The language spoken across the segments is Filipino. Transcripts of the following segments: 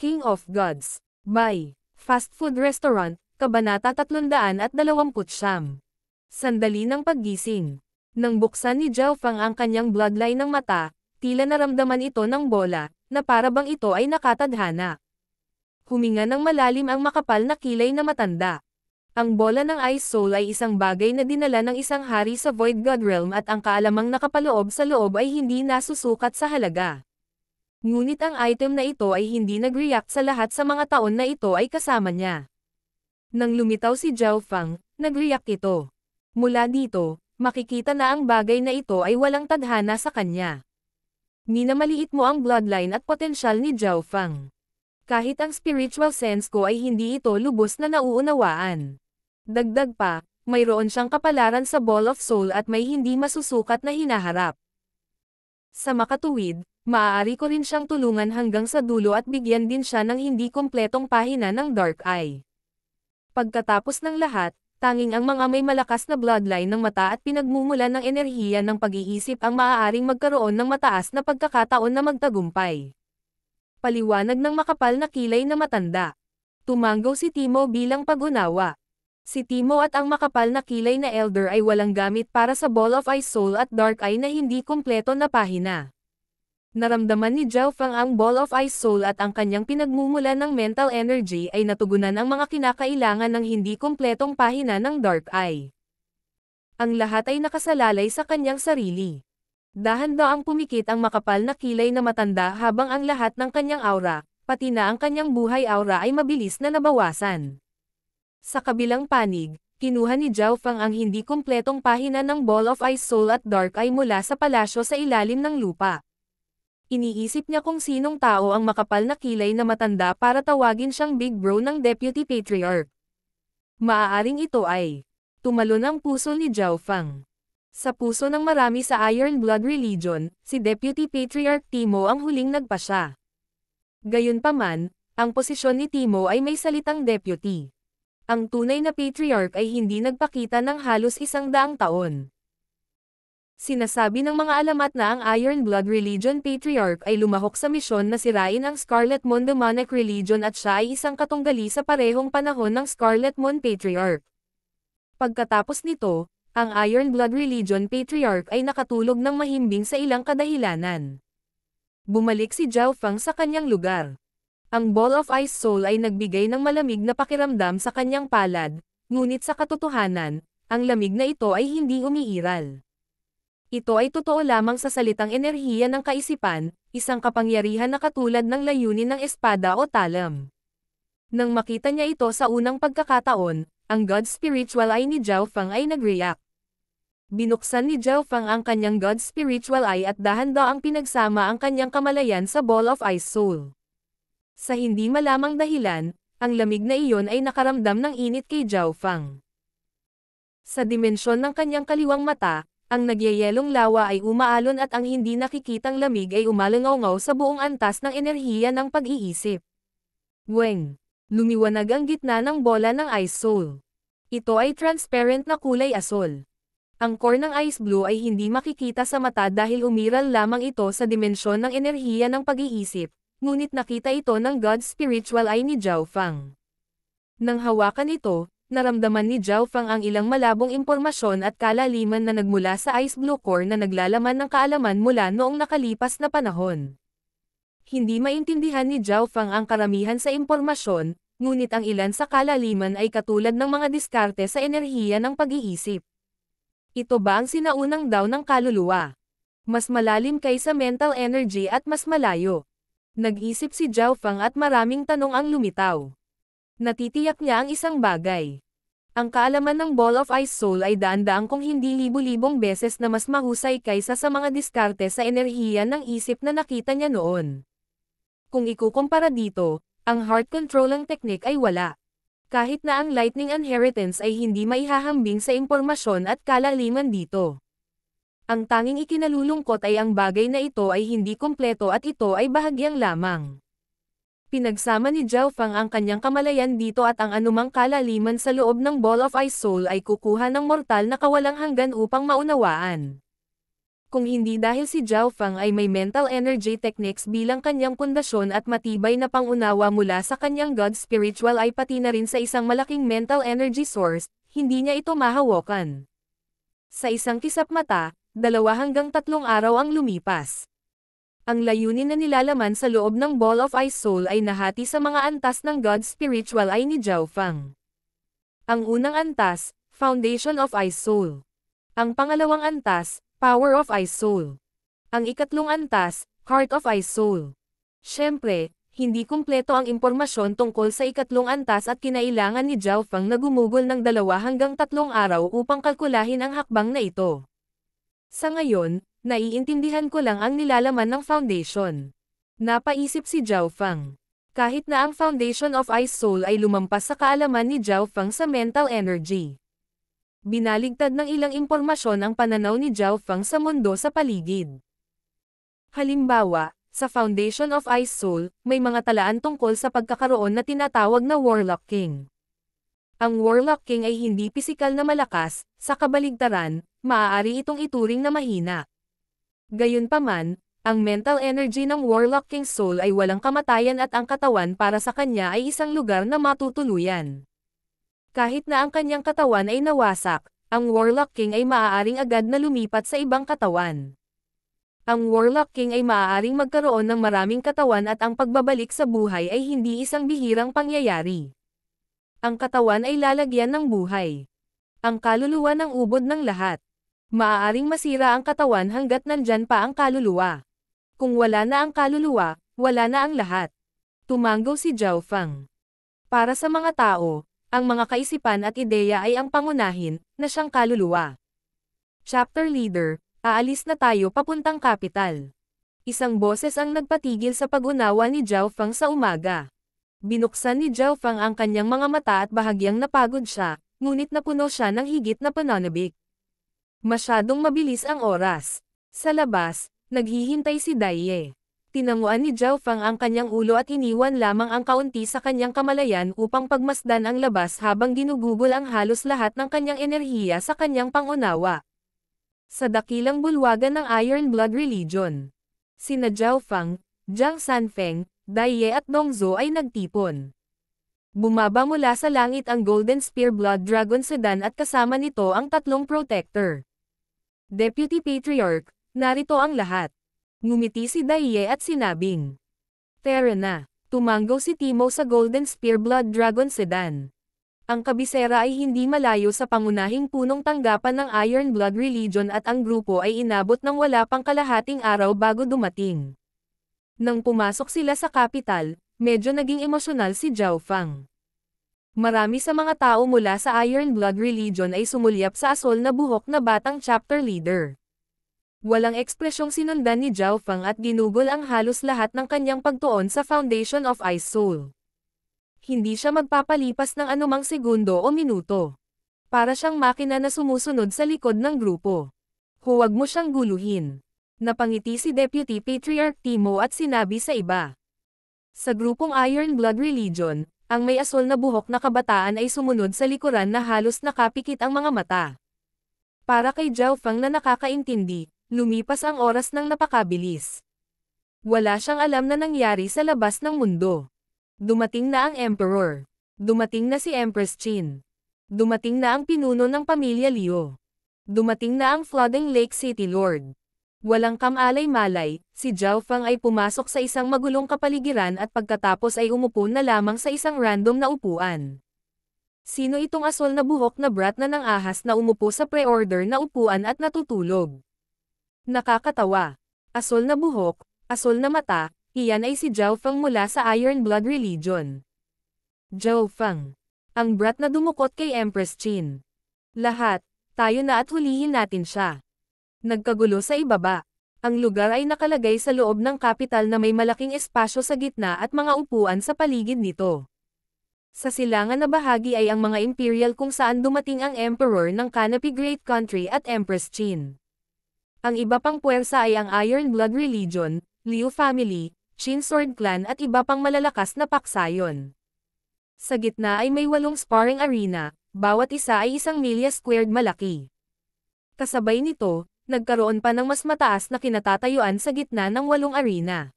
King of Gods. By Fast Food Restaurant, Kabanata 329. Sandali ng paggising. Nang buksan ni Zhao Fang ang kanyang bloodline ng mata, tila naramdaman ito ng bola, na para bang ito ay nakatadhana. Huminga ng malalim ang makapal na kilay na matanda. Ang bola ng Ice Soul ay isang bagay na dinala ng isang hari sa Void God Realm at ang kaalamang nakapaloob sa loob ay hindi nasusukat sa halaga. Ngunit ang item na ito ay hindi nag-react sa lahat sa mga taon na ito ay kasama niya. Nang lumitaw si Zhao Fang, nag-react ito. Mula dito, makikita na ang bagay na ito ay walang tadhana sa kanya. Minamaliit mo ang bloodline at potensyal ni Zhao Fang. Kahit ang spiritual sense ko ay hindi ito lubos na nauunawaan. Dagdag pa, mayroon siyang kapalaran sa Ball of Soul at may hindi masusukat na hinaharap. Sa makatuwid, maaari ko rin siyang tulungan hanggang sa dulo at bigyan din siya ng hindi kumpletong pahina ng Dark Eye. Pagkatapos ng lahat, tanging ang mga may malakas na bloodline ng mata at pinagmumulan ng enerhiya ng pag-iisip ang maaaring magkaroon ng mataas na pagkakataon na magtagumpay. Paliwanag ng makapal na kilay na matanda. Tumanggaw si Timo bilang pag-unawa. Si Timo at ang makapal na kilay na elder ay walang gamit para sa Ball of Ice Soul at Dark Eye na hindi kumpleto na pahina. Naramdaman ni Zhao Fang ang Ball of Ice Soul at ang kanyang pinagmumulan ng mental energy ay natugunan ang mga kinakailangan ng hindi kumpletong pahina ng Dark Eye. Ang lahat ay nakasalalay sa kanyang sarili. Dahan-daang pumikit ang makapal na kilay na matanda habang ang lahat ng kanyang aura, pati na ang kanyang buhay aura ay mabilis na nabawasan. Sa kabilang panig, kinuha ni Zhao Fang ang hindi kumpletong pahina ng Ball of Ice Soul at Dark Eye mula sa palasyo sa ilalim ng lupa. Iniisip niya kung sinong tao ang makapal na kilay na matanda para tawagin siyang Big Bro ng Deputy Patriarch. Maaaring ito ay tumalon ang puso ni Zhao Fang. Sa puso ng marami sa Iron Blood Religion, si Deputy Patriarch Timo ang huling nagpasya. Gayunpaman, ang posisyon ni Timo ay may salitang deputy. Ang tunay na patriarch ay hindi nagpakita ng halos 100 taon. Sinasabi ng mga alamat na ang Iron Blood Religion Patriarch ay lumahok sa misyon na sirain ang Scarlet Moon Demonic Religion at siya ay isang katunggali sa parehong panahon ng Scarlet Moon Patriarch. Pagkatapos nito, ang Iron Blood Religion Patriarch ay nakatulog ng mahimbing sa ilang kadahilanan. Bumalik si Zhao Fang sa kanyang lugar. Ang Ball of Ice Soul ay nagbigay ng malamig na pakiramdam sa kanyang palad, ngunit sa katotohanan, ang lamig na ito ay hindi umiiral. Ito ay totoo lamang sa salitang enerhiya ng kaisipan, isang kapangyarihan na katulad ng layunin ng espada o talam. Nang makita niya ito sa unang pagkakataon, ang God Spiritual Eye ni Zhao Fang ay nag-react. Binuksan ni Zhao Fang ang kanyang God Spiritual Eye at dahan-daang pinagsama ang kanyang kamalayan sa Ball of Ice Soul. Sa hindi malamang dahilan, ang lamig na iyon ay nakaramdam ng init kay Zhao Fang. Sa dimensyon ng kanyang kaliwang mata, ang nagyayelong lawa ay umaalon at ang hindi nakikitang lamig ay umalangaw sa buong antas ng enerhiya ng pag-iisip. Weng! Lumiwanag ang gitna ng bola ng Ice Soul. Ito ay transparent na kulay asol. Ang core ng Ice Blue ay hindi makikita sa mata dahil umiral lamang ito sa dimensyon ng enerhiya ng pag-iisip, ngunit nakita ito ng God Spiritual Eye ni Zhao Fang. Nang hawakan ito, naramdaman ni Zhao Fang ang ilang malabong impormasyon at kalaliman na nagmula sa Ice Blue Core na naglalaman ng kaalaman mula noong nakalipas na panahon. Hindi maintindihan ni Zhao Fang ang karamihan sa impormasyon, ngunit ang ilan sa kalaliman ay katulad ng mga diskarte sa enerhiya ng pag-iisip. Ito ba ang sinaunang daw ng kaluluwa? Mas malalim kaysa mental energy at mas malayo. Nag-isip si Zhao Fang at maraming tanong ang lumitaw. Natitiyak niya ang isang bagay. Ang kaalaman ng Ball of Ice Soul ay daan-daang kung hindi libu-libong beses na mas mahusay kaysa sa mga diskarte sa enerhiya ng isip na nakita niya noon. Kung ikukumpara dito, ang heart controlling technique ay wala. Kahit na ang lightning inheritance ay hindi maihahambing sa impormasyon at kalaliman dito. Ang tanging ikinalulungkot ay ang bagay na ito ay hindi kumpleto at ito ay bahagyang lamang. Pinagsama ni Zhao Fang ang kanyang kamalayan dito at ang anumang kalaliman sa loob ng Ball of Ice Soul ay kukuha ng mortal na kawalang hanggan upang maunawaan. Kung hindi dahil si Zhao Feng ay may mental energy techniques bilang kanyang pundasyon at matibay na pangunawa mula sa kanyang God spiritual ay pati na rin sa isang malaking mental energy source, hindi niya ito mahawakan. Sa isang kisap mata, 2 hanggang 3 araw ang lumipas. Ang layunin na nilalaman sa loob ng Ball of Ice Soul ay nahati sa mga antas ng God spiritual eye ni Zhao Feng. Ang unang antas, Foundation of Ice Soul. Ang pangalawang antas, Power of Ice Soul. Ang ikatlong antas, Heart of Ice Soul. Siyempre, hindi kumpleto ang impormasyon tungkol sa ikatlong antas at kinailangan ni Zhao Feng na gumugol ng 2 hanggang 3 araw upang kalkulahin ang hakbang na ito. Sa ngayon, naiintindihan ko lang ang nilalaman ng foundation. Napaisip si Zhao Feng. Kahit na ang Foundation of Ice Soul ay lumampas sa kaalaman ni Zhao Feng sa mental energy. Binaligtad ng ilang impormasyon ang pananaw ni Zhao Feng sa mundo sa paligid. Halimbawa, sa Foundation of Ice Soul, may mga talaan tungkol sa pagkakaroon na tinatawag na Warlock King. Ang Warlock King ay hindi pisikal na malakas, sa kabaligtaran, maaari itong ituring na mahina. Gayunpaman, ang mental energy ng Warlock King's Soul ay walang kamatayan at ang katawan para sa kanya ay isang lugar na matutuluyan. Kahit na ang kanyang katawan ay nawasak, ang Warlock King ay maaaring agad na lumipat sa ibang katawan. Ang Warlock King ay maaaring magkaroon ng maraming katawan at ang pagbabalik sa buhay ay hindi isang bihirang pangyayari. Ang katawan ay lalagyan ng buhay. Ang kaluluwa ng ubod ng lahat. Maaaring masira ang katawan hanggat nandyan pa ang kaluluwa. Kung wala na ang kaluluwa, wala na ang lahat. Tumanggo si Zhao Feng. Para sa mga tao, ang mga kaisipan at ideya ay ang pangunahin, na siyang kaluluwa. Chapter Leader, aalis na tayo papuntang kapital. Isang boses ang nagpatigil sa pag-unawa ni Zhao Feng sa umaga. Binuksan ni Zhao Feng ang kanyang mga mata at bahagyang napagod siya, ngunit napuno siya ng higit na pananabik. Masyadong mabilis ang oras. Sa labas, naghihintay si Daiye. Tinanguan ni Zhao Feng ang kanyang ulo at iniwan lamang ang kaunti sa kanyang kamalayan upang pagmasdan ang labas habang ginugugol ang halos lahat ng kanyang enerhiya sa kanyang pangunawa. Sa dakilang bulwagan ng Iron Blood Religion, sina Zhao Feng, Jiang Sanfeng, Daiye at Dongzhou ay nagtipon. Bumaba mula sa langit ang Golden Spear Blood Dragon Sedan at kasama nito ang 3 protector. Deputy Patriarch, narito ang lahat. Ngumiti si Daiye at sinabing, "Tara na." Tumanggaw si Timo sa Golden Spear Blood Dragon Sedan. Ang kabisera ay hindi malayo sa pangunahing punong tanggapan ng Iron Blood Religion at ang grupo ay inabot ng wala pang kalahating araw bago dumating. Nang pumasok sila sa kapital, medyo naging emosyonal si Zhao Feng. Marami sa mga tao mula sa Iron Blood Religion ay sumulyap sa asol na buhok na batang chapter leader. Walang ekspresyong sinundan ni Zhao Feng at ginugol ang halos lahat ng kanyang pagtuon sa Foundation of Ice Soul. Hindi siya magpapalipas ng anumang segundo o minuto. Para siyang makina na sumusunod sa likod ng grupo. Huwag mo siyang guluhin. Napangiti si Deputy Patriarch Timo at sinabi sa iba. Sa grupong Iron Blood Religion, ang may asol na buhok na kabataan ay sumunod sa likuran na halos nakapikit ang mga mata. Para kay Zhao Feng na nakakaintindi, lumipas ang oras ng napakabilis. Wala siyang alam na nangyari sa labas ng mundo. Dumating na ang Emperor. Dumating na si Empress Qin. Dumating na ang pinuno ng pamilya Liu. Dumating na ang Flooding Lake City Lord. Walang kamalay-malay, si Zhao Feng ay pumasok sa isang magulong kapaligiran at pagkatapos ay umupo na lamang sa isang random na upuan. Sino itong asol na buhok na brat na ng ahas na umupo sa pre-order na upuan at natutulog? Nakakatawa. Asol na buhok, asol na mata, iyan ay si Zhao Feng mula sa Iron Blood Religion. Zhao Feng. Ang brat na dumukot kay Empress Qin. Lahat, tayo na at hulihin natin siya. Nagkagulo sa ibaba. Ang lugar ay nakalagay sa loob ng kapital na may malaking espasyo sa gitna at mga upuan sa paligid nito. Sa silangan na bahagi ay ang mga imperial kung saan dumating ang Emperor ng Canopy Great Country at Empress Qin. Ang iba pang puwersa ay ang Iron Blood Religion, Liu Family, Qin Sword Clan at iba pang malalakas na paksayon. Sa gitna ay may 8 sparring arena, bawat isa ay 1 milya squared malaki. Kasabay nito, nagkaroon pa ng mas mataas na kinatatayuan sa gitna ng 8 arena.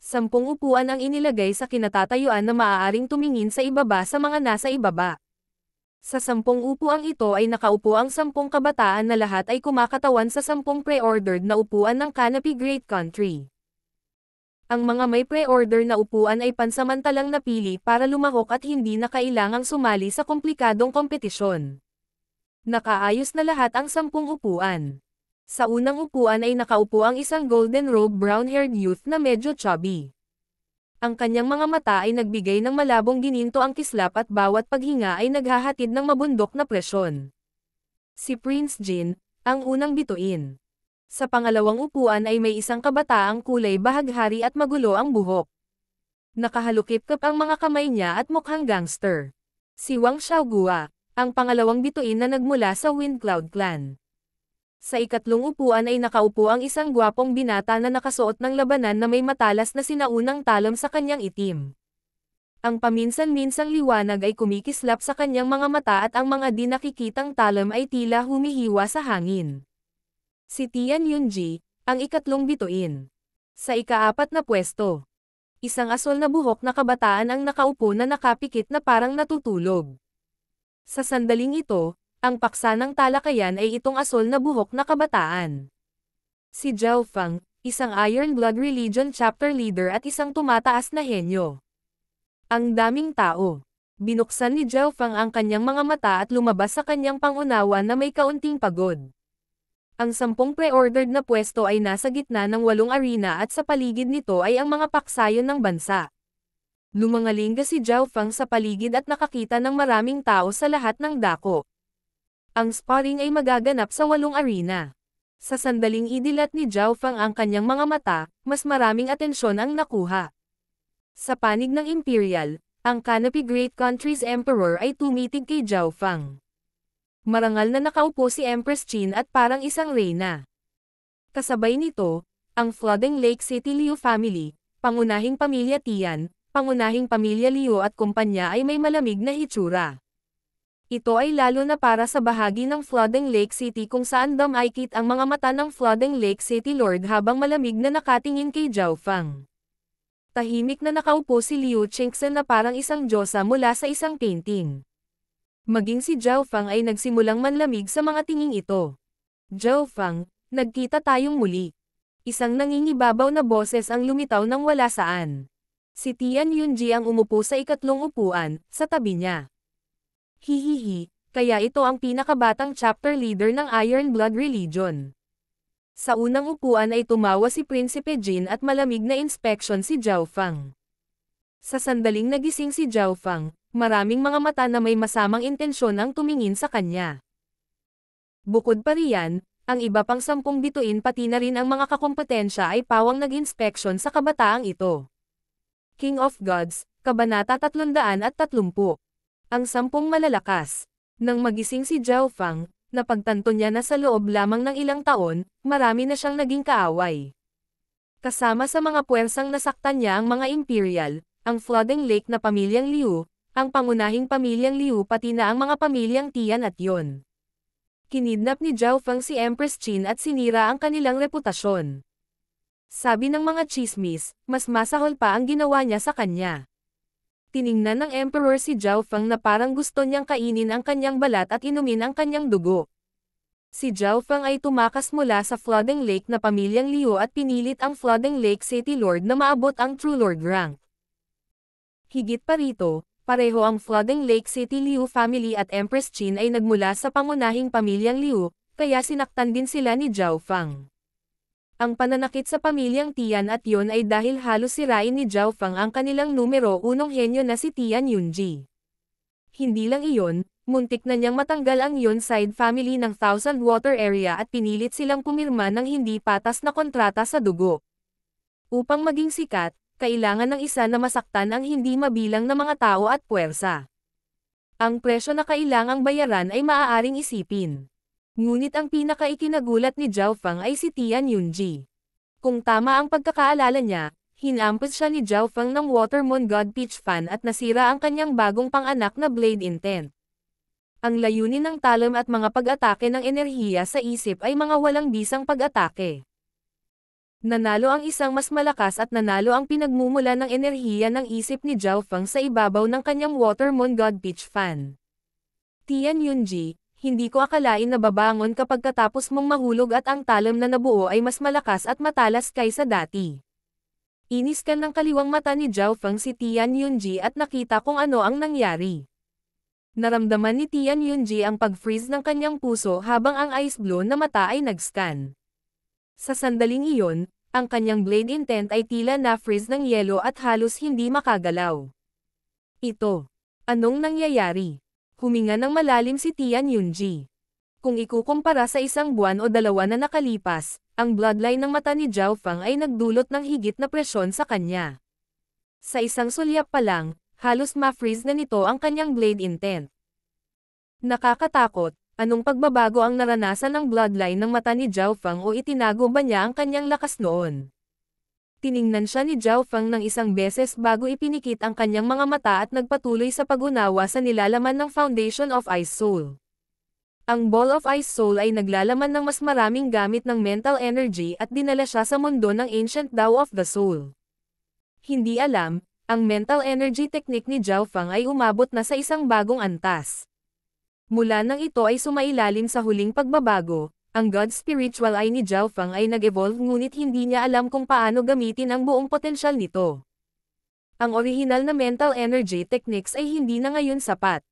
10 upuan ang inilagay sa kinatatayuan na maaaring tumingin sa ibaba sa mga nasa ibaba. Sa 10 upuang ito ay nakaupo ang 10 kabataan na lahat ay kumakatawan sa 10 pre-ordered na upuan ng Canopy Great Country. Ang mga may pre-order na upuan ay pansamantalang napili para lumahok at hindi na kailangang sumali sa komplikadong kompetisyon. Nakaayos na lahat ang 10 upuan. Sa unang upuan ay nakaupo ang isang golden robe brown-haired youth na medyo chubby. Ang kanyang mga mata ay nagbigay ng malabong gininto ang kislap at bawat paghinga ay naghahatid ng mabundok na presyon. Si Prince Jin, ang unang bituin. Sa pangalawang upuan ay may isang kabataang kulay bahaghari at magulo ang buhok. Nakahalukip-kap ang mga kamay niya at mukhang gangster. Si Wang Xiaogua, ang pangalawang bituin na nagmula sa Wind Cloud Clan. Sa ikatlong upuan ay nakaupo ang isang gwapong binata na nakasuot ng labanan na may matalas na sinaunang talon sa kanyang itim. Ang paminsan-minsang liwanag ay kumikislap sa kanyang mga mata at ang mga di nakikitang talon ay tila humihiwa sa hangin. Si Tian Yunji, ang ikatlong bituin. Sa ikaapat na pwesto, isang asol na buhok na kabataan ang nakaupo na nakapikit na parang natutulog. Sa sandaling ito, ang paksa ng talakayan ay itong asol na buhok na kabataan. Si Zhao Feng, isang Iron Blood Religion chapter leader at isang tumataas na henyo. Ang daming tao. Binuksan ni Zhao Feng ang kanyang mga mata at lumabas sa kanyang pangunawa na may kaunting pagod. Ang 10 pre-ordered na pwesto ay nasa gitna ng 8 arena at sa paligid nito ay ang mga paksayon ng bansa. Lumangalinga si Zhao Feng sa paligid at nakakita ng maraming tao sa lahat ng dako. Ang sparring ay magaganap sa 8 arena. Sa sandaling idilat ni Zhao Feng ang kanyang mga mata, mas maraming atensyon ang nakuha. Sa panig ng Imperial, ang Canopy Great Country's Emperor ay tumitig kay Zhao Feng. Marangal na nakaupo si Empress Qin at parang isang reyna. Kasabay nito, ang Flooding Lake City Liu family, pangunahing pamilya Tian, pangunahing pamilya Liu at kumpanya ay may malamig na hitsura. Ito ay lalo na para sa bahagi ng Flooding Lake City kung saan dumaikit ang mga mata ng Flooding Lake City Lord habang malamig na nakatingin kay Zhao Feng. Tahimik na nakaupo si Liu Qingxin na parang isang diyosa mula sa isang painting. Maging si Zhao Feng ay nagsimulang manlamig sa mga tinging ito. Zhao Feng, nagkita tayong muli. Isang nangingibabaw na boses ang lumitaw nang wala saan. Si Tian Yunji ang umupo sa ikatlong upuan, sa tabi niya. Hihihi, kaya ito ang pinakabatang chapter leader ng Iron Blood Religion. Sa unang upuan ay tumawa si Prinsipe Jin at malamig na inspeksyon si Zhao Feng. Sa sandaling nagising si Zhao Feng, maraming mga mata na may masamang intensyon ang tumingin sa kanya. Bukod pa riyan, ang iba pang 10 bituin pati na rin ang mga kakompetensya ay pawang nag-inspeksyon sa kabataang ito. King of Gods, Kabanata 330. Ang 10 malalakas. Nang magising si Zhao Feng, napagtanto niya na sa loob lamang ng ilang taon, marami na siyang naging kaaway. Kasama sa mga puwersang nasaktan niya ang mga Imperial, ang Flooding Lake na pamilyang Liu, ang pangunahing pamilyang Liu pati na ang mga pamilyang Tian at Yun. Kinidnap ni Zhao Feng si Empress Qin at sinira ang kanilang reputasyon. Sabi ng mga chismis, mas masahol pa ang ginawa niya sa kanya. Tiningnan ng Emperor si Zhao Feng na parang gusto niyang kainin ang kanyang balat at inumin ang kanyang dugo. Si Zhao Feng ay tumakas mula sa Flooding Lake na pamilyang Liu at pinilit ang Flooding Lake City Lord na maabot ang True Lord rank. Higit pa rito, pareho ang Flooding Lake City Liu family at Empress Qin ay nagmula sa pangunahing pamilyang Liu, kaya sinaktan din sila ni Zhao Feng. Ang pananakit sa pamilyang Tian at Yun ay dahil halos sirain ni Zhao Feng ang kanilang numero 1 henyo na si Tian Yunji. Hindi lang iyon, muntik na niyang matanggal ang Yun side family ng Thousand Water Area at pinilit silang pumirma ng hindi patas na kontrata sa dugo. Upang maging sikat, kailangan ng isa na masaktan ang hindi mabilang na mga tao at puwersa. Ang presyo na kailangang bayaran ay maaaring isipin. Ngunit ang pinaka-ikinagulat ni Zhao Feng ay si Tian Yunji. Kung tama ang pagkakaalala niya, hinampas siya ni Zhao Feng ng Water Moon God Peach Fan at nasira ang kanyang bagong panganak na Blade Intent. Ang layunin ng talam at mga pag-atake ng enerhiya sa isip ay mga walang bisang pag-atake. Nanalo ang isang mas malakas at nanalo ang pinagmumula ng enerhiya ng isip ni Zhao Feng sa ibabaw ng kanyang Water Moon God Pitch Fan. Tian Yunji, hindi ko akalain na babangon kapag katapos mong mahulog at ang talam na nabuo ay mas malakas at matalas kaysa dati. Iniskan ng kaliwang mata ni Zhao Feng si Tian Yunji at nakita kung ano ang nangyari. Naramdaman ni Tian Yunji ang pag-freeze ng kanyang puso habang ang ice blue na mata ay nag-scan. Sa sandaling iyon, ang kanyang blade intent ay tila na-freeze ng yelo at halos hindi makagalaw. Ito. Anong nangyayari? Huminga ng malalim si Tian Yunji. Kung ikukumpara sa isang buwan o dalawa na nakalipas, ang bloodline ng mata ni Zhao Feng ay nagdulot ng higit na presyon sa kanya. Sa isang sulyap pa lang, halos ma-freeze na nito ang kanyang blade intent. Nakakatakot, anong pagbabago ang naranasan ng bloodline ng mata ni Zhao Feng o itinago ba niya ang kanyang lakas noon? Tiningnan siya ni Zhao Feng ng isang beses bago ipinikit ang kanyang mga mata at nagpatuloy sa pag-unawa sa nilalaman ng Foundation of Ice Soul. Ang Ball of Ice Soul ay naglalaman ng mas maraming gamit ng mental energy at dinala siya sa mundo ng Ancient Tao of the Soul. Hindi alam, ang mental energy technique ni Zhao Feng ay umabot na sa isang bagong antas. Mula nang ito ay sumailalim sa huling pagbabago, ang God Spiritual Eye ni Zhao Feng ay nag-evolve ngunit hindi niya alam kung paano gamitin ang buong potensyal nito. Ang orihinal na mental energy techniques ay hindi na ngayon sapat.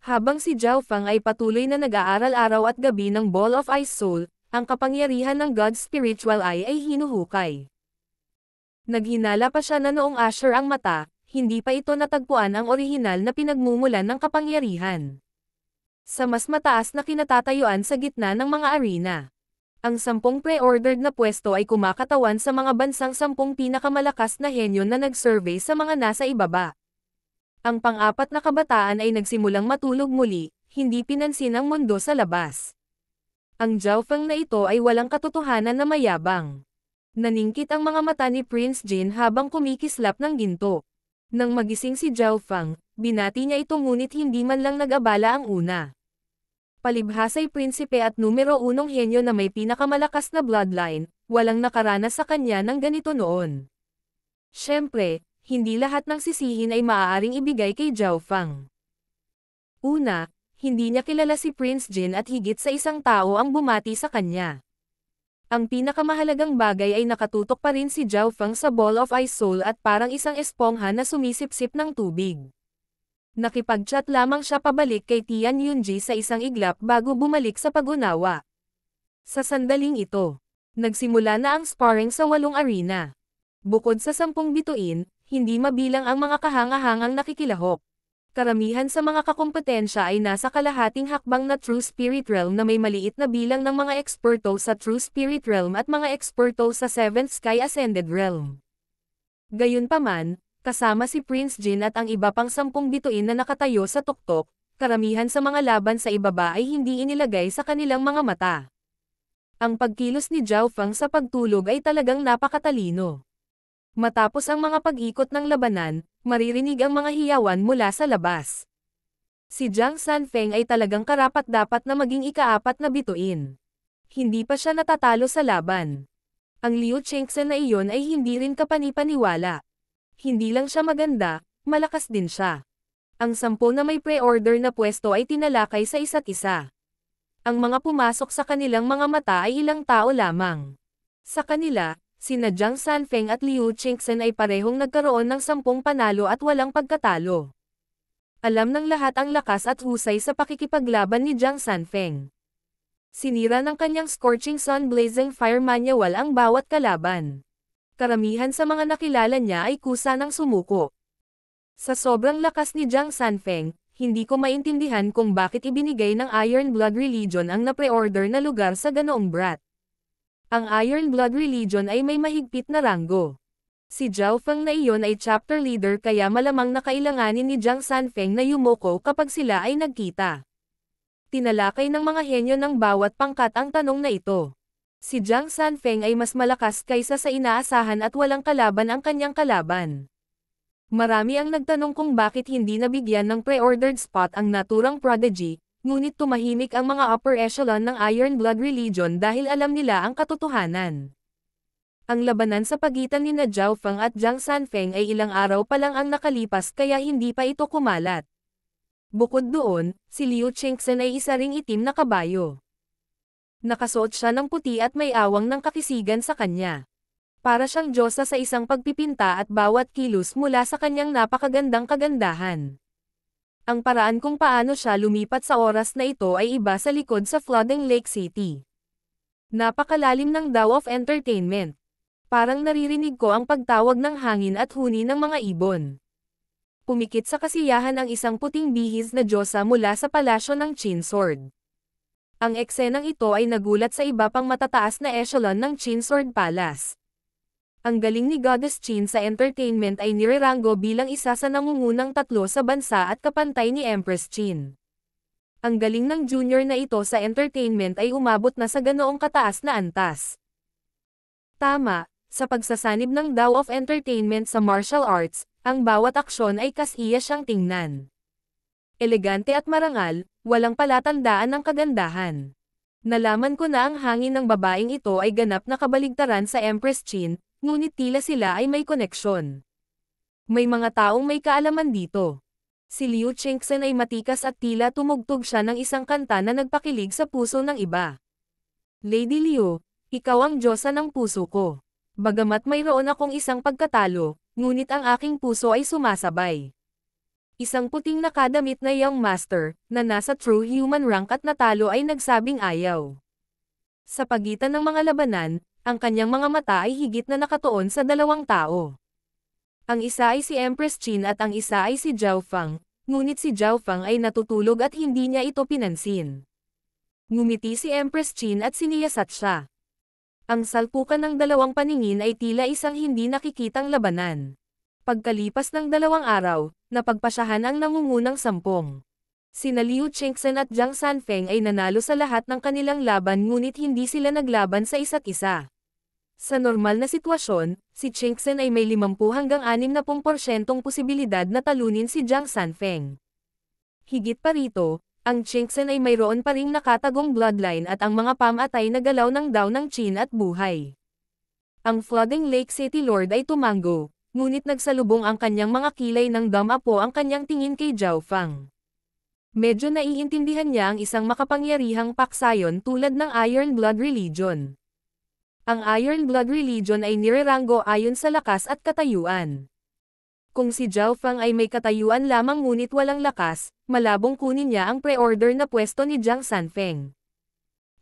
Habang si Zhao Feng ay patuloy na nag-aaral araw at gabi ng Ball of Ice Soul, ang kapangyarihan ng God Spiritual Eye ay hinuhukay. Naghinala pa siya na noong Asher ang mata, hindi pa ito natagpuan ang orihinal na pinagmumulan ng kapangyarihan. Sa mas mataas na kinatatayuan sa gitna ng mga arena. Ang 10 pre-ordered na pwesto ay kumakatawan sa mga bansang 10 pinakamalakas na henyo na nag-survey sa mga nasa ibaba. Ang pang-apat na kabataan ay nagsimulang matulog muli, hindi pinansin ang mundo sa labas. Ang Zhao Feng na ito ay walang katotohanan na mayabang. Naningkit ang mga mata ni Prince Jin habang kumikislap ng ginto. Nang magising si Zhao Feng, binati niya ito ngunit hindi man lang nag-abala ang una. Palibhasa'y prinsipe at numero 1 henyo na may pinakamalakas na bloodline, walang nakaranas sa kanya ng ganito noon. Siyempre, hindi lahat ng sisihin ay maaaring ibigay kay Zhao Feng. Una, hindi niya kilala si Prince Jin at higit sa isang tao ang bumati sa kanya. Ang pinakamahalagang bagay ay nakatutok pa rin si Zhao Feng sa Ball of Ice Soul at parang isang espongha na sumisipsip ng tubig. Nakipag-chat lamang siya pabalik kay Tian Yunji sa isang iglap bago bumalik sa pag-unawa. Sa sandaling ito, nagsimula na ang sparring sa 8 arena. Bukod sa 10 bituin, hindi mabilang ang mga kahangahangang nakikilahok. Karamihan sa mga kakompetensya ay nasa kalahating hakbang na True Spirit Realm na may maliit na bilang ng mga eksperto sa True Spirit Realm at mga eksperto sa 7th Sky Ascended Realm. Gayunpaman, kasama si Prince Jin at ang iba pang 10 bituin na nakatayo sa tuktok, karamihan sa mga laban sa ibaba ay hindi inilagay sa kanilang mga mata. Ang pagkilos ni Zhao Feng sa pagtulog ay talagang napakatalino. Matapos ang mga pag-ikot ng labanan, maririnig ang mga hiyawan mula sa labas. Si Jiang Sanfeng ay talagang karapat-dapat na maging ika-4 na bituin. Hindi pa siya natatalo sa laban. Ang Liu Chengxen na iyon ay hindi rin kapanipaniwala. Hindi lang siya maganda, malakas din siya. Ang 10 na may pre-order na pwesto ay tinalakay sa isa't isa. Ang mga pumasok sa kanilang mga mata ay ilang tao lamang. Sa kanila, sina Jiang Sanfeng at Liu Chengxen ay parehong nagkaroon ng 10 panalo at walang pagkatalo. Alam ng lahat ang lakas at husay sa pakikipaglaban ni Jiang Sanfeng. Sinira ng kanyang Scorching Sun Blazing Fire Manual ang bawat kalaban. Karamihan sa mga nakilala niya ay kusa ng sumuko. Sa sobrang lakas ni Jiang Sanfeng, hindi ko maintindihan kung bakit ibinigay ng Iron Blood Religion ang na-pre-order na lugar sa ganoong brat. Ang Iron Blood Religion ay may mahigpit na ranggo. Si Zhao Feng na iyon ay chapter leader kaya malamang na kailanganin ni Jiang Sanfeng na yumoko kapag sila ay nagkita. Tinalakay ng mga henyo ng bawat pangkat ang tanong na ito. Si Jiang Sanfeng ay mas malakas kaysa sa inaasahan at walang kalaban ang kanyang kalaban. Marami ang nagtanong kung bakit hindi nabigyan ng pre-ordered spot ang naturang prodigy, ngunit tumahimik ang mga upper echelon ng Iron Blood Religion dahil alam nila ang katotohanan. Ang labanan sa pagitan ni Zhao Feng at Jiang Sanfeng ay ilang araw pa lang ang nakalipas kaya hindi pa ito kumalat. Bukod doon, si Liu Qingxin ay isa ring itim na kabayo. Nakasuot siya ng puti at may awang ng kakisigan sa kanya. Para siyang diyosa sa isang pagpipinta at bawat kilos mula sa kanyang napakagandang kagandahan. Ang paraan kung paano siya lumipat sa oras na ito ay iba sa likod sa Flooding Lake City. Napakalalim ng Dao of Entertainment. Parang naririnig ko ang pagtawag ng hangin at huni ng mga ibon. Pumikit sa kasiyahan ang isang puting bihis na diyosa mula sa palasyo ng Qin Sword. Ang eksenang ito ay nagulat sa iba pang matataas na echelon ng Qin Sword Palace. Ang galing ni Goddess Qin sa entertainment ay nirerango bilang isa sa nangungunang tatlo sa bansa at kapantay ni Empress Qin. Ang galing ng junior na ito sa entertainment ay umabot na sa ganoong kataas na antas. Tama, sa pagsasanib ng Dao of Entertainment sa martial arts, ang bawat aksyon ay kasiya siyang tingnan. Elegante at marangal, walang palatandaan ng kagandahan. Nalaman ko na ang hangin ng babaeng ito ay ganap na kabaligtaran sa Empress Qin, ngunit tila sila ay may koneksyon. May mga taong may kaalaman dito. Si Liu Qingxin ay matikas at tila tumugtog siya ng isang kanta na nagpakilig sa puso ng iba. Lady Liu, ikaw ang diyosa ng puso ko. Bagamat mayroon akong isang pagkatalo, ngunit ang aking puso ay sumasabay. Isang puting nakadamit na young master, na nasa true human rank at natalo ay nagsabing ayaw. Sa pagitan ng mga labanan, ang kanyang mga mata ay higit na nakatuon sa dalawang tao. Ang isa ay si Empress Qin at ang isa ay si Zhao Feng, ngunit si Zhao Feng ay natutulog at hindi niya ito pinansin. Ngumiti si Empress Qin at siniyasat siya. Ang salpukan ng dalawang paningin ay tila isang hindi nakikitang labanan. Pagkalipas ng 2 araw, napagpasyahan ang nangungunang 10. Sina Liu Qingxin at Jiang Sanfeng ay nanalo sa lahat ng kanilang laban ngunit hindi sila naglaban sa isa't isa. Sa normal na sitwasyon, si Qingxin ay may 50 hanggang 60% posibilidad na talunin si Jiang Sanfeng. Higit pa rito, ang Qingxin ay mayroon pa ring nakatagong bloodline at ang mga pamatay na galaw ng Dao ng Qin at buhay. Ang Flooding Lake City Lord ay tumango, ngunit nagsalubong ang kanyang mga kilay ng damapo ang kanyang tingin kay Zhao Feng. Medyo naiintindihan niya ang isang makapangyarihang paksayon tulad ng Iron Blood Religion. Ang Iron Blood Religion ay nirerango ayon sa lakas at katayuan. Kung si Zhao Feng ay may katayuan lamang ngunit walang lakas, malabong kunin niya ang pre-order na pwesto ni Jiang Sanfeng.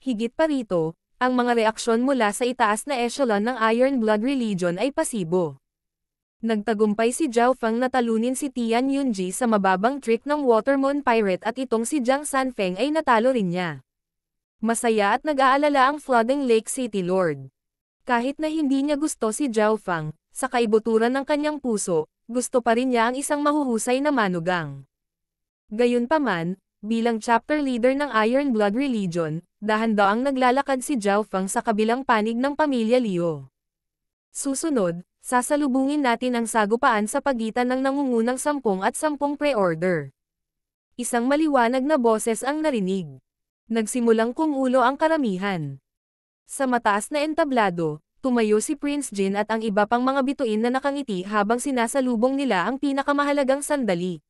Higit pa rito, ang mga reaksyon mula sa itaas na echelon ng Iron Blood Religion ay pasibo. Nagtagumpay si Zhao Feng na talunin si Tian Yunji sa mababang trick ng Watermoon Pirate at itong si Jiang Sanfeng ay natalo rin niya. Masaya at nag-aalala ang Flooding Lake City Lord. Kahit na hindi niya gusto si Zhao Feng, sa kaibuturan ng kanyang puso, gusto pa rin niya ang isang mahuhusay na manugang. Gayunpaman, bilang chapter leader ng Iron Blood Religion, dahan-daang naglalakad si Zhao Feng sa kabilang panig ng pamilya Liu. Susunod, sasalubungin natin ang sagupaan sa pagitan ng nangungunang 10 at 10 pre-order. Isang maliwanag na boses ang narinig. Nagsimulang kumulo ang karamihan. Sa mataas na entablado, tumayo si Prince Jin at ang iba pang mga bituin na nakangiti habang sinasalubong nila ang pinakamahalagang sandali.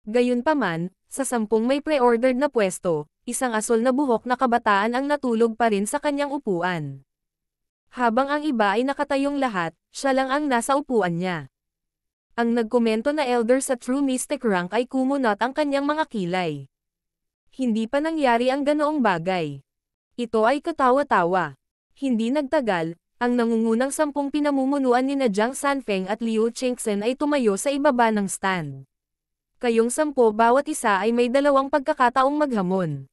Gayunpaman, sa 10 may pre-ordered na pwesto, isang asul na buhok na kabataan ang natulog pa rin sa kanyang upuan. Habang ang iba ay nakatayong lahat, siya lang ang nasa upuan niya. Ang nagkomento na elder sa True Mystic rank ay kumunot ang kanyang mga kilay. Hindi pa nangyari ang ganoong bagay. Ito ay katawa-tawa. Hindi nagtagal, ang nangungunang 10 pinamumunuan ni Jiang Sanfeng at Liu Qingxin ay tumayo sa ibaba ng stand. Kayong 10 bawat isa ay may 2 pagkakataong maghamon.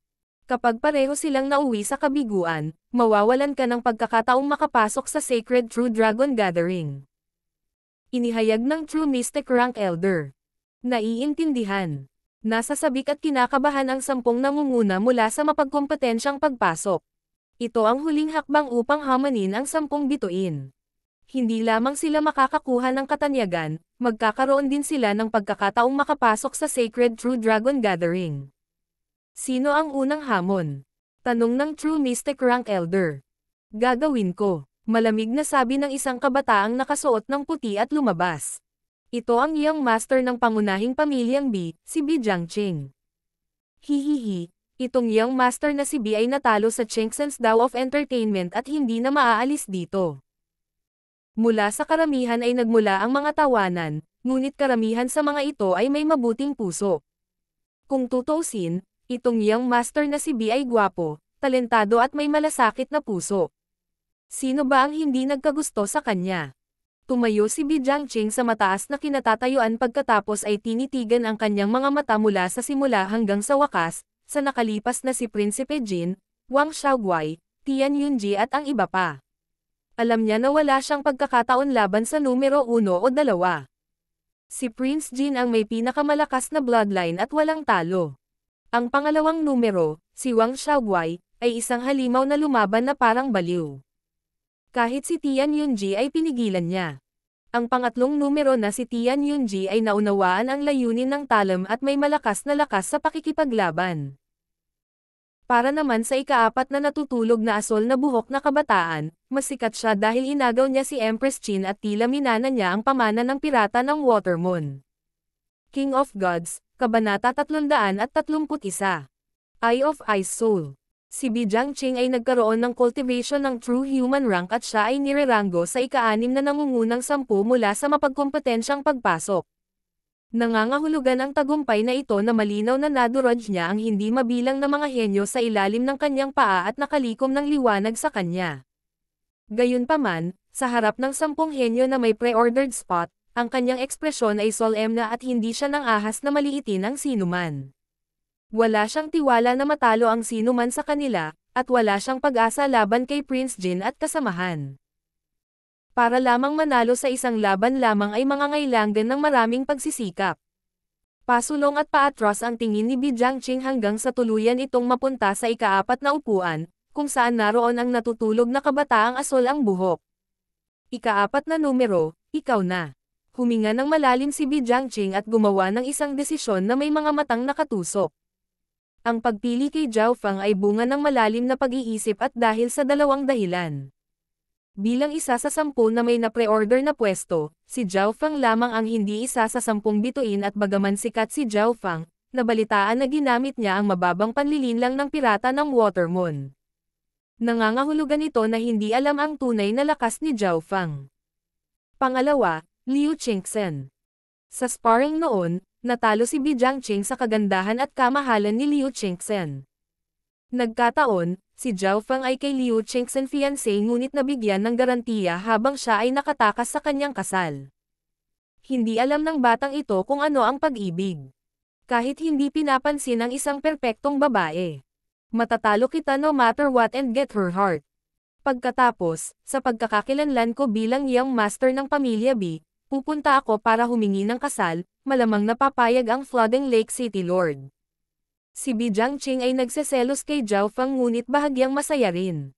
Kapag pareho silang nauwi sa kabiguan, mawawalan ka ng pagkakataong makapasok sa Sacred True Dragon Gathering. Inihayag ng True Mystic Rank Elder. Naiintindihan. Nasasabik at kinakabahan ang 10 nangunguna mula sa mapagkompetensyang pagpasok. Ito ang huling hakbang upang hamanin ang 10 bituin. Hindi lamang sila makakakuha ng katanyagan, magkakaroon din sila ng pagkakataong makapasok sa Sacred True Dragon Gathering. Sino ang unang hamon? Tanong ng True Mystic Rank Elder. Gagawin ko. Malamig na sabi ng isang kabataang nakasuot ng puti at lumabas. Ito ang young master ng pangunahing pamilyang B, si B Jiangqing. Hihihi, itong young master na si B ay natalo sa Chengsen's Dao of Entertainment at hindi na maaalis dito. Mula sa karamihan ay nagmula ang mga tawanan, ngunit karamihan sa mga ito ay may mabuting puso. Kung tutuusin, itong young master na si B ay gwapo, talentado at may malasakit na puso. Sino ba ang hindi nagkagusto sa kanya? Tumayo si B Jiangqing sa mataas na kinatatayuan pagkatapos ay tinitigan ang kanyang mga mata mula sa simula hanggang sa wakas, sa nakalipas na si Prinsipe Jin, Wang Xiaoguai, Tian Yunji at ang iba pa. Alam niya na wala siyang pagkakataon laban sa numero 1 o 2. Si Prince Jin ang may pinakamalakas na bloodline at walang talo. Ang pangalawang numero, si Wang Xiaoguai, ay isang halimaw na lumaban na parang baliw. Kahit si Tian Yunji ay pinigilan niya. Ang pangatlong numero na si Tian Yunji ay naunawaan ang layunin ng talam at may malakas na lakas sa pakikipaglaban. Para naman sa ikaapat na natutulog na asol na buhok na kabataan, masikat siya dahil inagaw niya si Empress Qin at tila minana niya ang pamana ng pirata ng Watermoon. King of Gods, Kabanata 331. Eye of Ice Soul. Si B Jiangqing ay nagkaroon ng cultivation ng true human rank at siya ay nireranggo sa ika-6 na nangungunang 10 mula sa mapagkompetensyang pagpasok. Nangangahulugan ang tagumpay na ito na malinaw na nadurog niya ang hindi mabilang na mga henyo sa ilalim ng kanyang paa at nakalikom ng liwanag sa kanya. Gayunpaman, sa harap ng 10 henyo na may pre-ordered spot, ang kanyang ekspresyon ay solemne at hindi siya nang ahas na maliitin ang sinuman. Wala siyang tiwala na matalo ang sinuman sa kanila, at wala siyang pag-asa laban kay Prince Jin at kasamahan. Para lamang manalo sa isang laban lamang ay mangangailangan ng maraming pagsisikap. Pasulong at paatras ang tingin ni B Jiangqing hanggang sa tuluyan itong mapunta sa ika-4 na upuan, kung saan naroon ang natutulog na kabataang asol ang buhok. Ika-4 na numero, ikaw na. Huminga ng malalim si B Jiangqing at gumawa ng isang desisyon na may mga matang nakatusok. Ang pagpili kay Zhao Feng ay bunga ng malalim na pag-iisip at dahil sa dalawang dahilan. Bilang isa sa 10 na may na-pre-order na pwesto, si Zhao Feng lamang ang hindi isa sa 10 bituin at bagaman sikat si Zhao Feng, nabalitaan na ginamit niya ang mababang panlilinlang ng pirata ng Watermoon. Nangangahulugan ito na hindi alam ang tunay na lakas ni Zhao Feng. Pangalawa, Liu Qingxen. Sa sparring noon, natalo si B Jiangqing sa kagandahan at kamahalan ni Liu Qingxen. Nagkataon, si Zhao Feng ay kay Liu Qingxen fiancé ngunit nabigyan ng garantiya habang siya ay nakatakas sa kanyang kasal. Hindi alam ng batang ito kung ano ang pag-ibig. Kahit hindi pinapansin ang isang perpektong babae. Matatalo kita no matter what and get her heart. Pagkatapos, sa pagkakakilanlan ko bilang young master ng pamilya B, pupunta ako para humingi ng kasal, malamang napapayag ang Flooding Lake City Lord. Si B Jiangqing ay nagseselos kay Zhao Feng ngunit bahagyang masaya rin.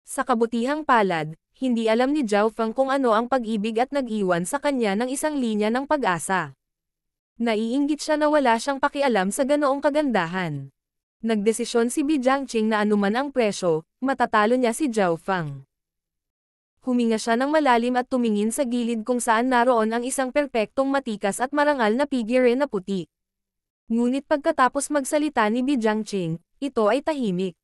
Sa kabutihang palad, hindi alam ni Zhao Feng kung ano ang pag-ibig at nag-iwan sa kanya ng isang linya ng pag-asa. Naiinggit siya na wala siyang pakialam sa ganoong kagandahan. Nagdesisyon si B Jiangqing na anuman ang presyo, matatalo niya si Zhao Feng. Huminga siya ng malalim at tumingin sa gilid kung saan naroon ang isang perpektong matikas at marangal na figure na puti. Ngunit pagkatapos magsalita ni B Jiangqing, ito ay tahimik.